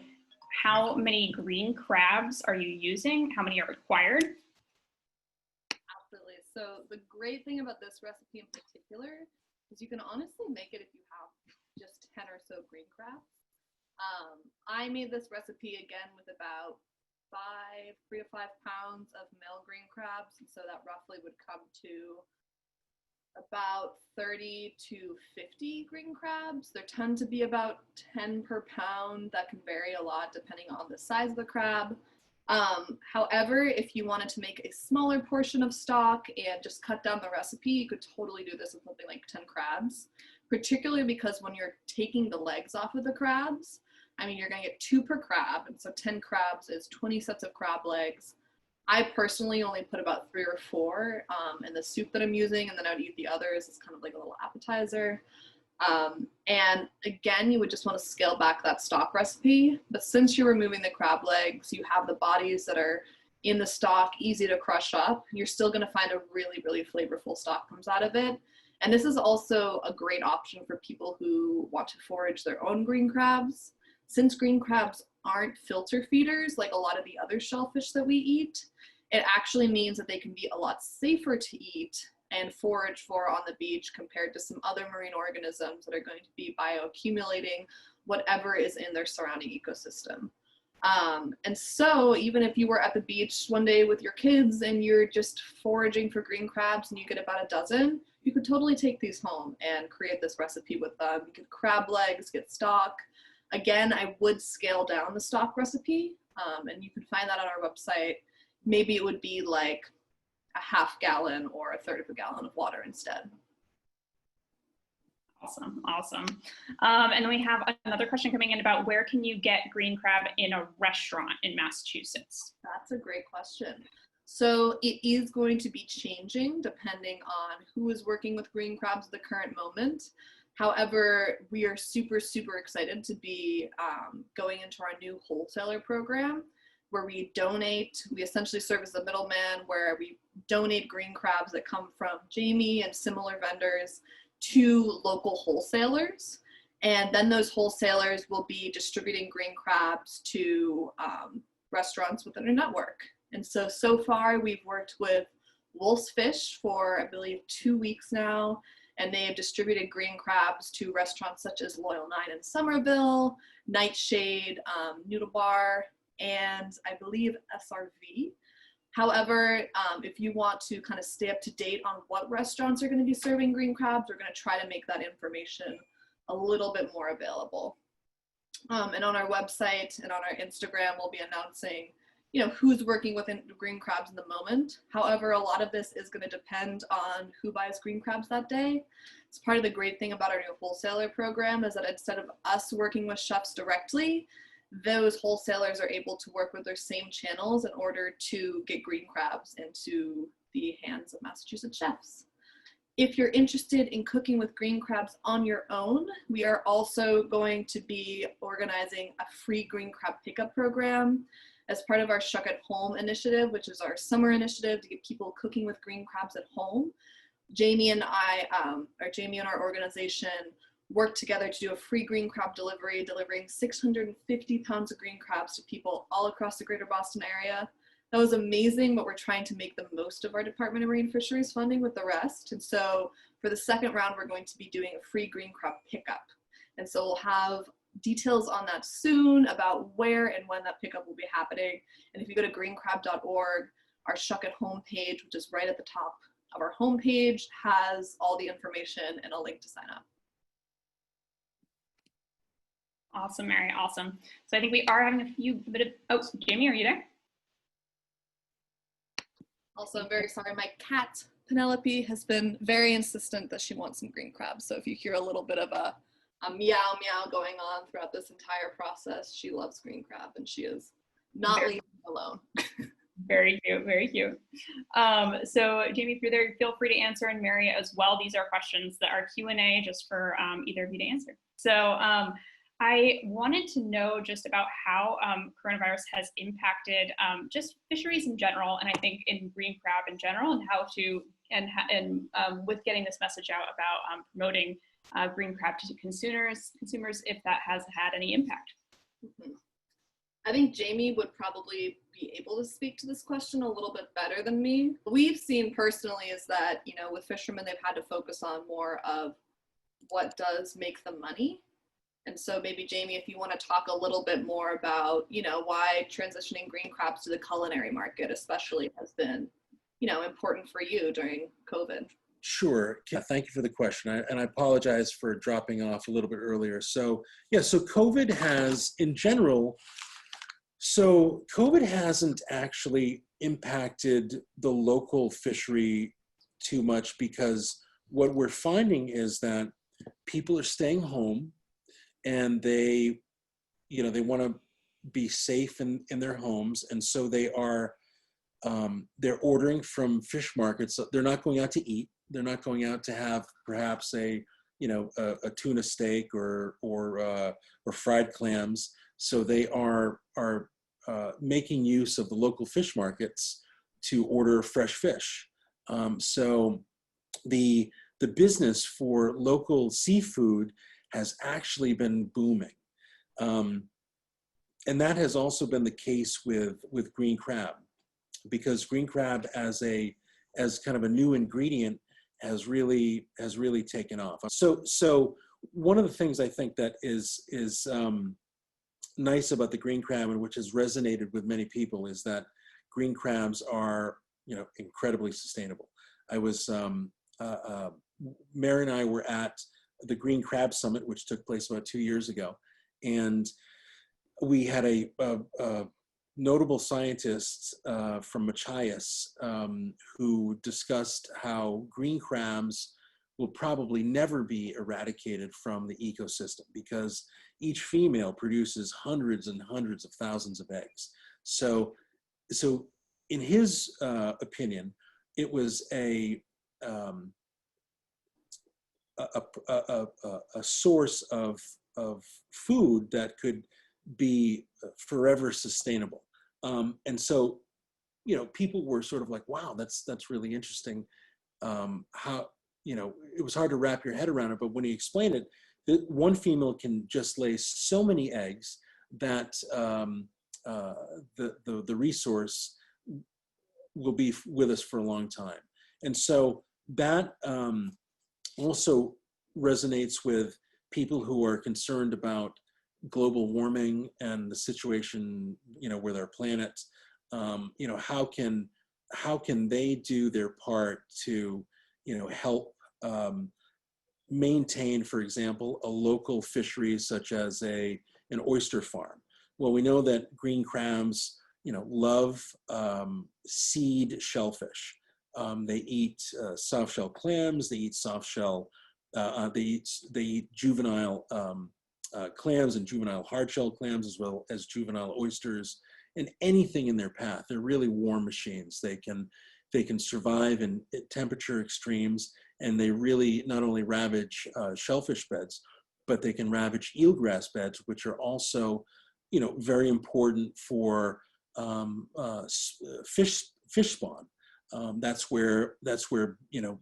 [SPEAKER 1] how many green crabs are you using? How many are required?
[SPEAKER 2] Absolutely. So the great thing about this recipe in particular is you can honestly make it if you have just 10 or so green crabs. I made this recipe again with about 3 to 5 pounds of male green crabs, and so that roughly would come to about 30 to 50 green crabs. There tend to be about 10 per pound. That can vary a lot depending on the size of the crab. However, if you wanted to make a smaller portion of stock and just cut down the recipe, you could totally do this with something like 10 crabs, particularly because when you're taking the legs off of the crabs, I mean, you're gonna get 2 per crab, and so 10 crabs is 20 sets of crab legs. I personally only put about 3 or 4 in the soup that I'm using, and then I would eat the others as kind of like a little appetizer. And again, you would just want to scale back that stock recipe, but since you're removing the crab legs, you have the bodies that are in the stock, easy to crush up, you're still going to find a really, really flavorful stock comes out of it. And this is also a great option for people who want to forage their own green crabs. Since green crabs aren't filter feeders like a lot of the other shellfish that we eat, it actually means that they can be a lot safer to eat and forage for on the beach compared to some other marine organisms that are going to be bioaccumulating whatever is in their surrounding ecosystem. And so even if you were at the beach one day with your kids and you're just foraging for green crabs and you get about a dozen, you could totally take these home and create this recipe with them. You could crab legs, get stock. Again, I would scale down the stock recipe, and you can find that on our website. Maybe it would be like a half gallon or a third of a gallon of water instead.
[SPEAKER 1] Awesome. And we have another question coming in about where can you get green crab in a restaurant in Massachusetts?
[SPEAKER 2] That's a great question. So it is going to be changing depending on who is working with green crabs at the current moment. However, we are super, super excited to be going into our new wholesaler program where we essentially serve as the middleman, where we donate green crabs that come from Jamie and similar vendors to local wholesalers. And then those wholesalers will be distributing green crabs to restaurants within our network. And so far we've worked with Wolf's Fish for, I believe, 2 weeks now. And they have distributed green crabs to restaurants such as Loyal 9 in Somerville, Nightshade, Noodle Bar, and I believe SRV. However, if you want to kind of stay up to date on what restaurants are going to be serving green crabs, we're going to try to make that information a little bit more available. And on our website and on our Instagram, we'll be announcing who's working with green crabs in the moment. However, a lot of this is going to depend on who buys green crabs that day. It's part of the great thing about our new wholesaler program is that instead of us working with chefs directly, those wholesalers are able to work with their same channels in order to get green crabs into the hands of Massachusetts chefs. If you're interested in cooking with green crabs on your own, we are also going to be organizing a free green crab pickup program as part of our Shuck at Home initiative, which is our summer initiative to get people cooking with green crabs at home. Jamie and our organization worked together to do a free green crab delivery, delivering 650 pounds of green crabs to people all across the greater Boston area. That was amazing, but we're trying to make the most of our Department of Marine Fisheries funding with the rest. And so for the second round, we're going to be doing a free green crab pickup. And so we'll have details on that soon about where and when that pickup will be happening. And if you go to greencrab.org, our Shuck at Home page, which is right at the top of our homepage, has all the information and a link to sign up.
[SPEAKER 1] Awesome, Mary, awesome. So I think we are having a few oh, Jamie, are you there?
[SPEAKER 2] Also, I'm very sorry, my cat, Penelope, has been very insistent that she wants some green crabs. So if you hear a little bit of a meow meow going on throughout this entire process, she loves green crab and she is not leaving alone.
[SPEAKER 1] Very cute, very cute. So Jamie, if you're there, feel free to answer, and Mary as well. These are questions that are Q&A just for either of you to answer. So I wanted to know just about how coronavirus has impacted just fisheries in general, and I think in green crab in general, and how to, and with getting this message out about promoting green crab to consumers, if that has had any impact.
[SPEAKER 2] Mm-hmm. I think Jamie would probably be able to speak to this question a little bit better than me. What we've seen personally is that, you know, with fishermen, they've had to focus on more of what does make them money. And so maybe Jamie, if you want to talk a little bit more about, you know, why transitioning green crabs to the culinary market especially has been, you know, important for you during COVID.
[SPEAKER 3] Sure. Yeah, thank you for the question. And I apologize for dropping off a little bit earlier. So yeah, so COVID has, in general, so COVID hasn't actually impacted the local fishery too much, because what we're finding is that people are staying home and they, you know, they want to be safe in their homes. And so they are, they're ordering from fish markets. So they're not going out to eat. They're not going out to have perhaps a, you know, a tuna steak or fried clams. So they are making use of the local fish markets to order fresh fish. So the business for local seafood has actually been booming. And that has also been the case with green crab, because green crab as kind of a new ingredient has really taken off. So one of the things I think that is nice about the green crab, and which has resonated with many people, is that green crabs are, you know, incredibly sustainable. I was Mary and I were at the Green Crab Summit, which took place about 2 years ago, and we had a notable scientist from Machias who discussed how green crabs will probably never be eradicated from the ecosystem, because each female produces hundreds and hundreds of thousands of eggs. So in his opinion, it was a source of food that could be forever sustainable. And so, you know, people were sort of like, wow, that's really interesting. How, you know, it was hard to wrap your head around it, but when he explained it, that one female can just lay so many eggs that the resource will be with us for a long time. And so that also resonates with people who are concerned about global warming and the situation, you know, with our planet. You know, how can they do their part to, you know, help maintain, for example, a local fishery such as an oyster farm? Well, we know that green crabs, you know, love seed shellfish. They eat soft shell clams. They eat soft shell. They eat juvenile clams and juvenile hard shell clams, as well as juvenile oysters, and anything in their path. They're really warm machines. They can survive in temperature extremes, and they really not only ravage shellfish beds, but they can ravage eelgrass beds, which are also, you know, very important for fish spawn. That's where you know,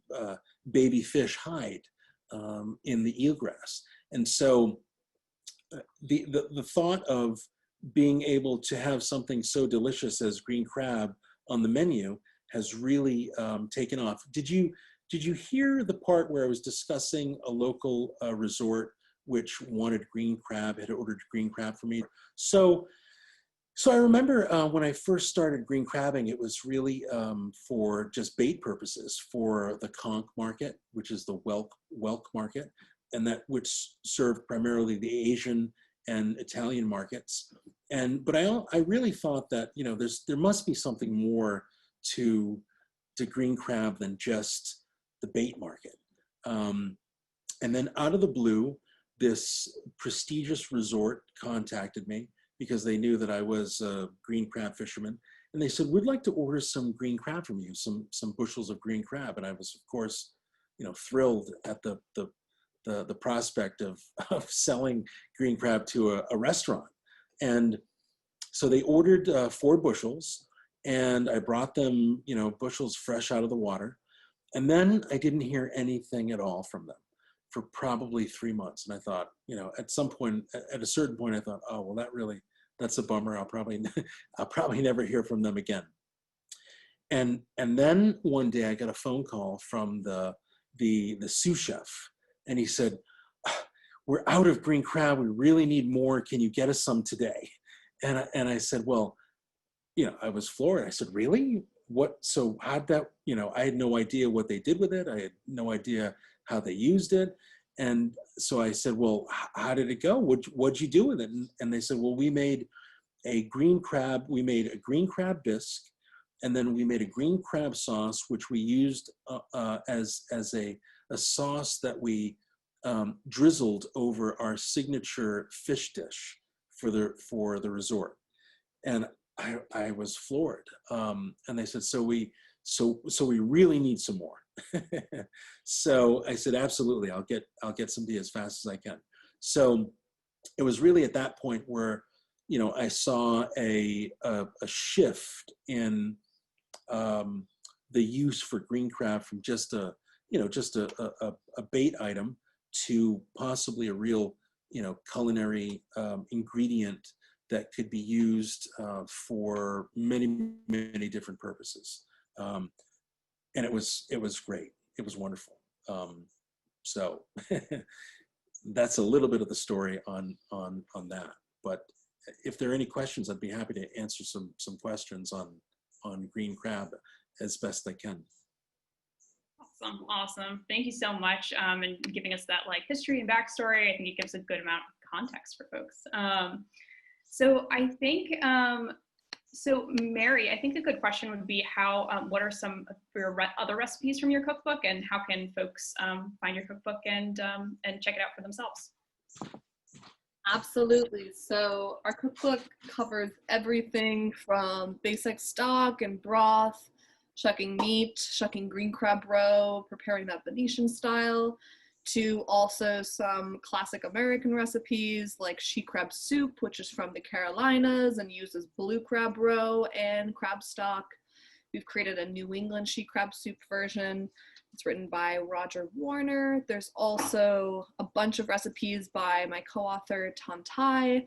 [SPEAKER 3] baby fish hide in the eelgrass. And so the thought of being able to have something so delicious as green crab on the menu has really taken off. Did you hear the part where I was discussing a local resort which wanted green crab, had ordered green crab for me. So I remember when I first started green crabbing, it was really for just bait purposes for the conch market, which is the whelk market, and that which served primarily the Asian and Italian markets. But I really thought that, you know, there must be something more to green crab than just the bait market. And then out of the blue, this prestigious resort contacted me because they knew that I was a green crab fisherman. And they said, we'd like to order some green crab from you, some bushels of green crab. And I was, of course, you know, thrilled at the prospect of selling green crab to a restaurant. And so they ordered 4 bushels, and I brought them, you know, bushels fresh out of the water. And then I didn't hear anything at all from them for probably 3 months. And I thought, you know, at a certain point, I thought, oh, well, that's a bummer. I'll probably never hear from them again. And then one day I got a phone call from the sous chef, and he said, we're out of green crab. We really need more. Can you get us some today? And I said, well, you know, I was floored. I said, really? What? So how'd that, you know, I had no idea what they did with it. I had no idea how they used it. And so I said, well, how did it go? What'd you do with it? And they said, well, we made a green crab bisque, and then we made a green crab sauce, which we used as a sauce that we drizzled over our signature fish dish for the resort. And I was floored. And they said, so we really need some more. So I said, absolutely, I'll get some to you as fast as I can. So it was really at that point where, you know, I saw a shift in the use for green crab from just a bait item to possibly a real, you know, culinary ingredient that could be used for many, many different purposes. And it was great. It was wonderful. So that's a little bit of the story on that. But if there are any questions, I'd be happy to answer some questions on green crab as best I can.
[SPEAKER 1] Awesome. Thank you so much, and giving us that like history and backstory. I think it gives a good amount of context for folks. So I think, so Mary, I think a good question would be how, what are some of your other recipes from your cookbook, and how can folks find your cookbook and check it out for themselves?
[SPEAKER 2] Absolutely. So our cookbook covers everything from basic stock and broth, shucking meat, shucking green crab roe, preparing that Venetian style, to also some classic American recipes like she crab soup, which is from the Carolinas and uses blue crab roe and crab stock. We've created a New England she crab soup version. It's written by Roger Warner. There's also a bunch of recipes by my co-author Tan Tai,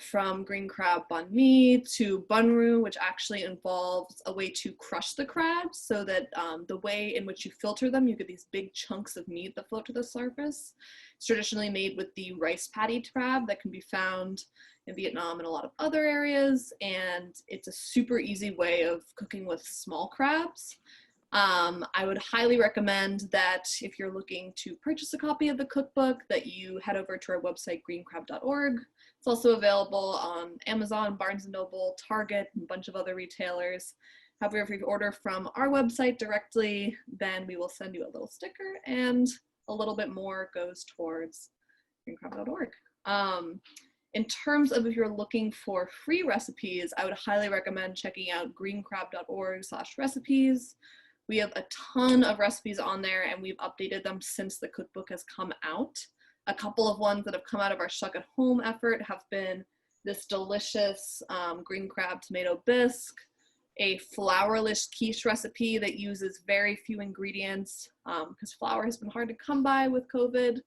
[SPEAKER 2] from green crab banh mi to bun roux, which actually involves a way to crush the crabs so that the way in which you filter them, you get these big chunks of meat that float to the surface. It's traditionally made with the rice paddy crab that can be found in Vietnam and a lot of other areas, and it's a super easy way of cooking with small crabs. I would highly recommend that if you're looking to purchase a copy of the cookbook, that you head over to our website, greencrab.org. It's also available on Amazon, Barnes & Noble, Target, and a bunch of other retailers. However, if you order from our website directly, then we will send you a little sticker, and a little bit more goes towards greencrab.org. In terms of if you're looking for free recipes, I would highly recommend checking out greencrab.org/recipes. We have a ton of recipes on there, and we've updated them since the cookbook has come out. A couple of ones that have come out of our Shuck at Home effort have been this delicious green crab tomato bisque, a flourless quiche recipe that uses very few ingredients because flour has been hard to come by with COVID,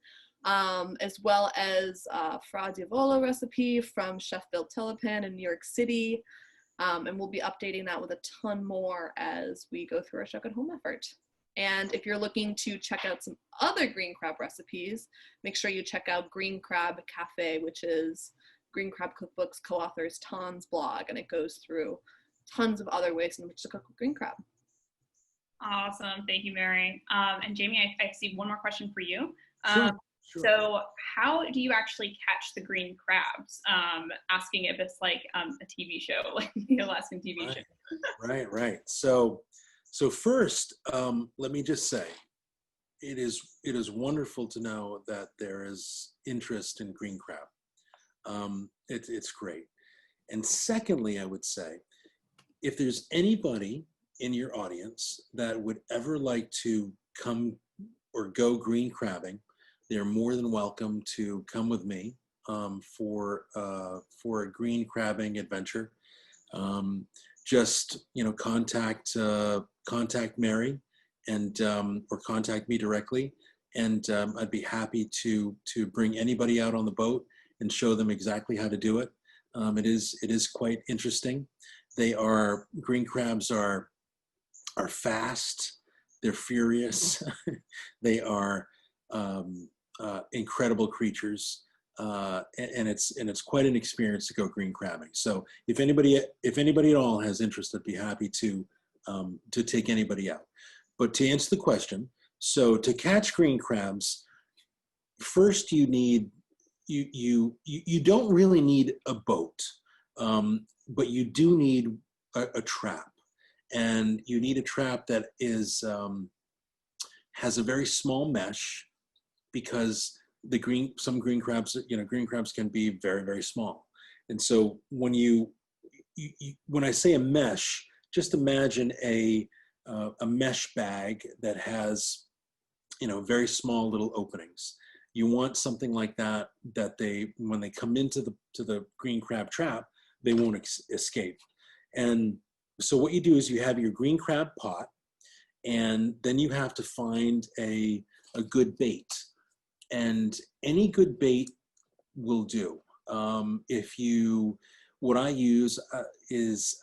[SPEAKER 2] as well as a fra diavolo recipe from Chef Bill Tillipin in New York City. And we'll be updating that with a ton more as we go through our Shuck at Home effort. And if you're looking to check out some other green crab recipes, make sure you check out Green Crab Cafe, which is Green Crab Cookbook's co-author's Tan's blog, and it goes through tons of other ways in which to cook with green crab.
[SPEAKER 1] Awesome. Thank you, Mary. And Jamie, I see one more question for you.
[SPEAKER 3] Sure, sure.
[SPEAKER 1] So how do you actually catch the green crabs? Asking if it's like a TV show, like the Alaskan TV show.
[SPEAKER 3] Right. So first, let me just say, it is wonderful to know that there is interest in green crab. It's great. And secondly, I would say, if there's anybody in your audience that would ever like to come or go green crabbing, they're more than welcome to come with me for a green crabbing adventure. Just contact Mary and or contact me directly, and I'd be happy to bring anybody out on the boat and show them exactly how to do it. It is quite interesting. Green crabs are fast, they're furious, they are incredible creatures, and it's quite an experience to go green crabbing. So if anybody at all has interest, I'd be happy to take anybody out. But to answer the question, so to catch green crabs, first you don't really need a boat, but you do need a trap. And you need a trap that has a very small mesh, because some green crabs can be very, very small. And so when when I say a mesh, just imagine a mesh bag that has very small little openings. You want something like that when they come into the green crab trap, they won't escape. And so what you do is you have your green crab pot, and then you have to find a good bait. And any good bait will do. What I use is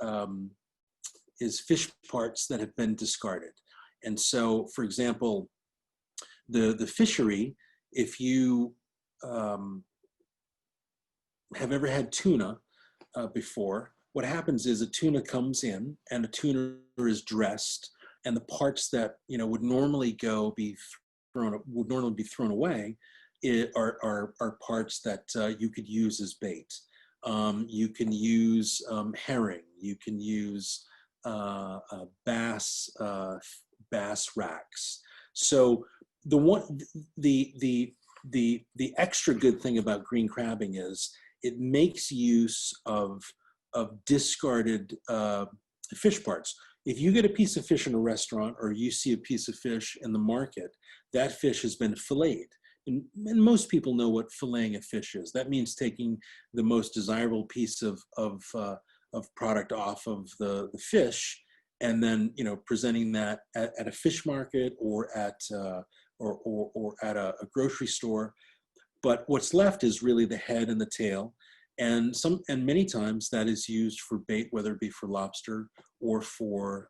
[SPEAKER 3] fish parts that have been discarded. And so, for example, the Fishery, if you have ever had tuna before, what happens is a tuna comes in and a tuna is dressed, and the parts that would normally be thrown away are parts that you could use as bait. You can use herring. You can use bass racks. So the extra good thing about green crabbing is it makes use of discarded fish parts. If you get a piece of fish in a restaurant, or you see a piece of fish in the market, that fish has been filleted. And most people know what filleting a fish is. That means taking the most desirable piece of product off of the fish, and then presenting that at a fish market or at a grocery store. But what's left is really the head and the tail. And many times that is used for bait, whether it be for lobster or for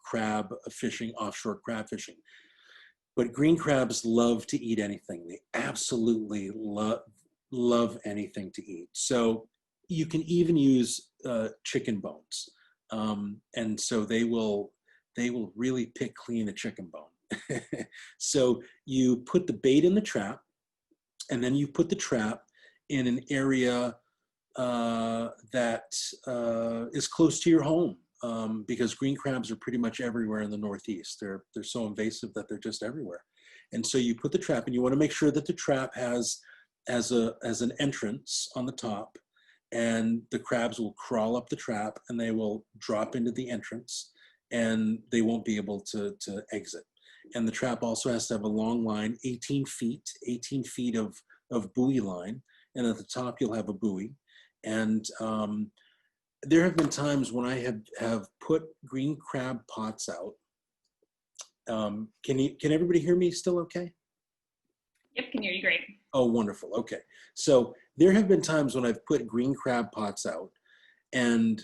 [SPEAKER 3] crab fishing, offshore crab fishing. But green crabs love to eat anything. They absolutely love anything to eat. So you can even use chicken bones, and so they will really pick clean a chicken bone. So you put the bait in the trap, and then you put the trap in an area that is close to your home, because green crabs are pretty much everywhere in the Northeast. They're so invasive that they're just everywhere. And so you put the trap, and you want to make sure that the trap has an entrance on the top, and the crabs will crawl up the trap, and they will drop into the entrance, and they won't be able to exit. And the trap also has to have a long line, 18 feet of buoy line. And at the top, you'll have a buoy. And there have been times when I have put green crab pots out. Can everybody hear me still okay?
[SPEAKER 1] Yep, can hear you great.
[SPEAKER 3] Oh, wonderful. Okay. So there have been times when I've put green crab pots out, and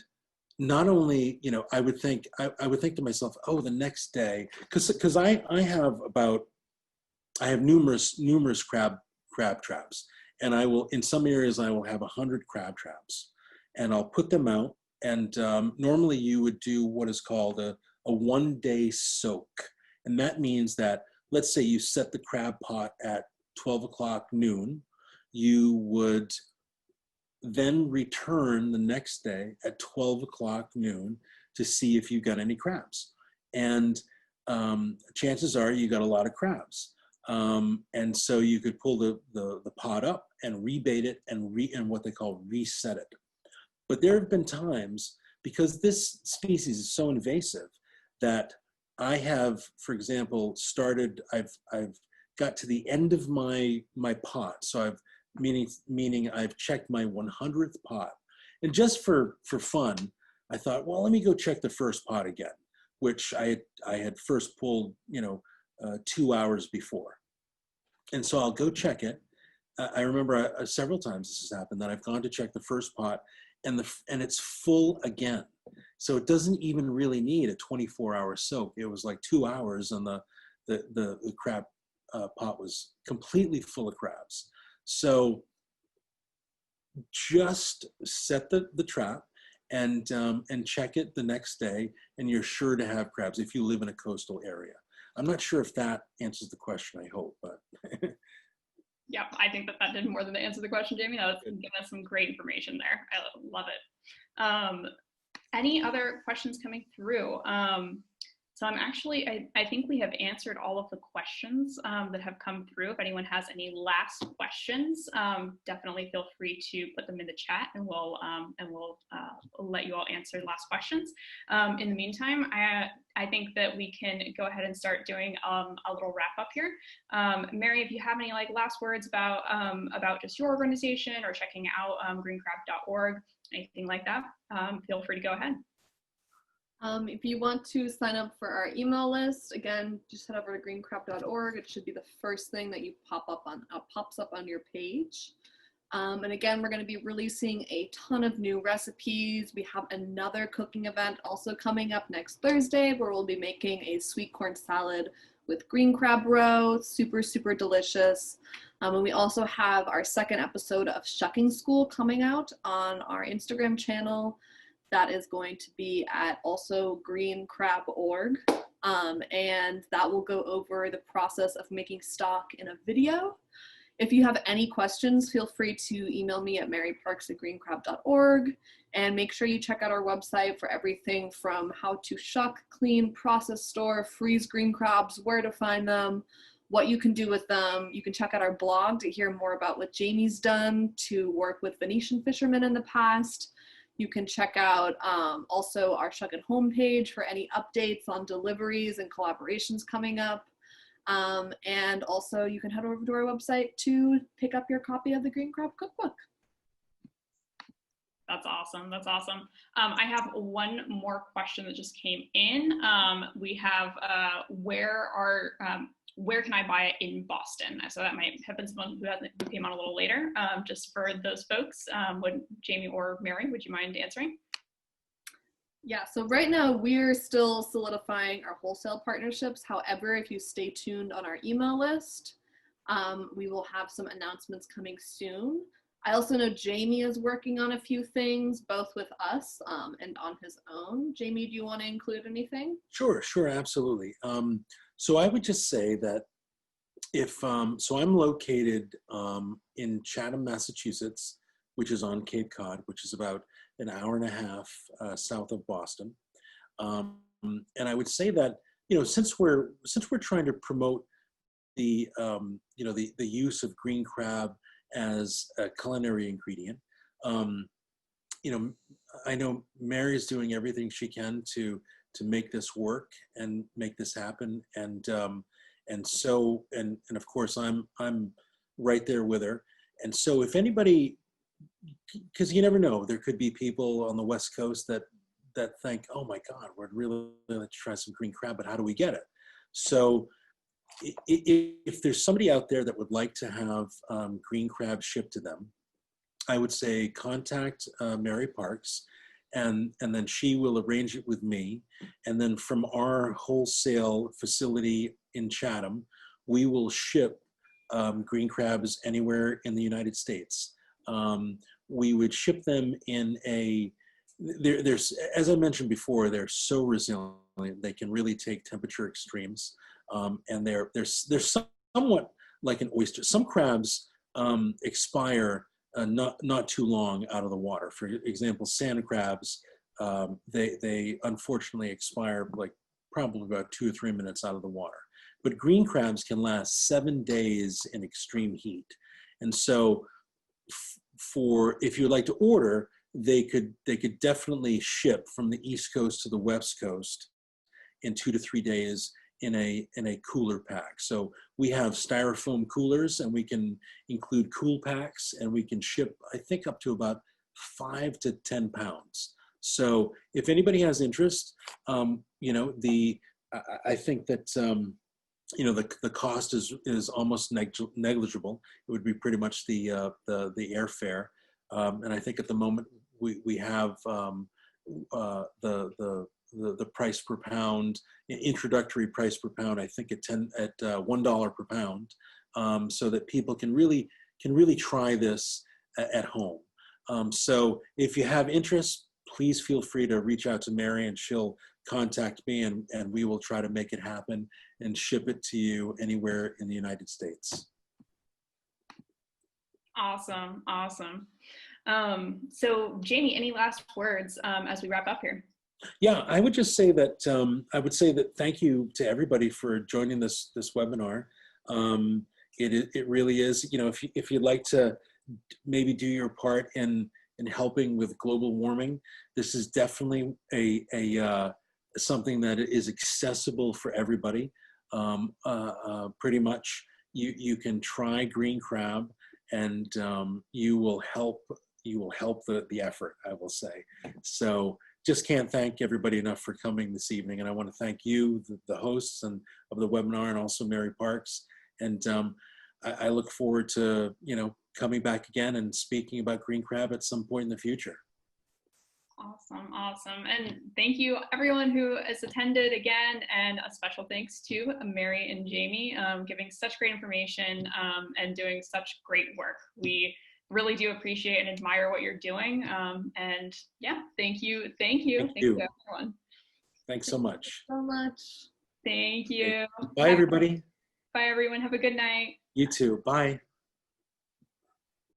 [SPEAKER 3] not only, I would think, I would think to myself, oh, the next day, because I have numerous crab traps, and I will, in some areas, I will have 100 crab traps, and I'll put them out. And normally you would do what is called a 1-day soak. And that means that, let's say you set the crab pot at 12 o'clock noon, you would then return the next day at 12 o'clock noon to see if you got any crabs. And chances are you got a lot of crabs. And so you could pull the pot up and rebait it and what they call reset it. But there have been times, because this species is so invasive, that I have, for example, I've got to the end of my pot. So meaning I've checked my 100th pot. And just for fun, I thought, well, let me go check the first pot again, which I had first pulled, 2 hours before. And so I'll go check it. I remember several times this has happened, that I've gone to check the first pot, and it's full again. So it doesn't even really need a 24-hour soak. It was like 2 hours, and the crab pot was completely full of crabs. So just set the trap and check it the next day, and you're sure to have crabs if you live in a coastal area. I'm not sure if that answers the question, I hope, but.
[SPEAKER 1] Yep, I think that did more than answer the question, Jamie. That was giving us some great information there. I love it. Any other questions coming through? So I'm actually, I think we have answered all of the questions that have come through. If anyone has any last questions, definitely feel free to put them in the chat, and we'll let you all answer the last questions. In the meantime, I think that we can go ahead and start doing a little wrap up here. Mary, if you have any last words about just your organization, or checking out greencrab.org, anything like that, feel free to go ahead.
[SPEAKER 2] If you want to sign up for our email list, again, just head over to greencrab.org. It should be the first thing that you pops up on your page. And again, we're going to be releasing a ton of new recipes. We have another cooking event also coming up next Thursday, where we'll be making a sweet corn salad with green crab roe. Super, super delicious. And we also have our second episode of Shucking School coming out on our Instagram channel. That is going to be at also greencrab.org. And that will go over the process of making stock in a video. If you have any questions, feel free to email me at maryparks@greencrab.org, and make sure you check out our website for everything from how to shuck, clean, process, store, freeze green crabs, where to find them, what you can do with them. You can check out our blog to hear more about what Jamie's done to work with Venetian fishermen in the past. You can check out also our Shuck It homepage for any updates on deliveries and collaborations coming up. And also you can head over to our website to pick up your copy of the Green Crab Cookbook.
[SPEAKER 1] That's awesome. That's awesome. I have one more question that just came in. We have where can I buy it in Boston? So that might have been someone who came on a little later. Just for those folks, would Jamie or Mary, would you mind answering?
[SPEAKER 2] Yeah, so right now we're still solidifying our wholesale partnerships. However, if you stay tuned on our email list, we will have some announcements coming soon. I also know Jamie is working on a few things, both with us and on his own. Jamie, do you want to include anything?
[SPEAKER 3] Sure, absolutely. So I would just say that so I'm located in Chatham, Massachusetts, which is on Cape Cod, which is about an hour and a half south of Boston. And I would say that, since we're trying to promote the use of green crab as a culinary ingredient, I know Mary's doing everything she can to make this work and make this happen, and of course I'm right there with her. And so if anybody, because you never know, there could be people on the West Coast that think, oh my God, we'd really like to try some green crab, but how do we get it? So if there's somebody out there that would like to have green crab shipped to them, I would say contact Mary Parks, and then she will arrange it with me. And then from our wholesale facility in Chatham, we will ship green crabs anywhere in the United States. We would ship them in there's, as I mentioned before, they're so resilient. They can really take temperature extremes, and they're somewhat like an oyster. Some crabs expire not too long out of the water. For example, sand crabs, they unfortunately expire like probably about 2 or 3 minutes out of the water. But green crabs can last 7 days in extreme heat. And so if you'd like to order, they could definitely ship from the East Coast to the West Coast in 2 to 3 days in a cooler pack. So we have styrofoam coolers, and we can include cool packs, and we can ship, I think, up to about 5 to 10 pounds. So if anybody has interest, you know, I think that you know, the cost is almost negligible. It would be pretty much the airfare, and I think at the moment we have the price per pound, introductory price per pound, I think at $1 per pound, so that people can really try this at home. So if you have interest, please feel free to reach out to Mary, and she'll contact me, and we will try to make it happen and ship it to you anywhere in the United States.
[SPEAKER 1] Awesome, awesome. So Jamie, any last words as we wrap up here?
[SPEAKER 3] Yeah, I would just say that thank you to everybody for joining this webinar. It really is, you know, if you'd like to maybe do your part in helping with global warming, this is definitely something that is accessible for everybody. Pretty much, you can try green crab, and you will help the effort, I will say. So just can't thank everybody enough for coming this evening. And I want to thank you, the hosts of the webinar, and also Mary Parks. And I look forward to, you know, coming back again and speaking about green crab at some point in the future.
[SPEAKER 1] Awesome, awesome. And thank you everyone who has attended again, and a special thanks to Mary and Jamie, giving such great information and doing such great work. We really do appreciate and admire what you're doing. And yeah, thank you everyone.
[SPEAKER 3] Thanks so much.
[SPEAKER 1] Thank you.
[SPEAKER 3] Bye everybody.
[SPEAKER 1] Bye everyone. Have a good night.
[SPEAKER 3] You too. Bye.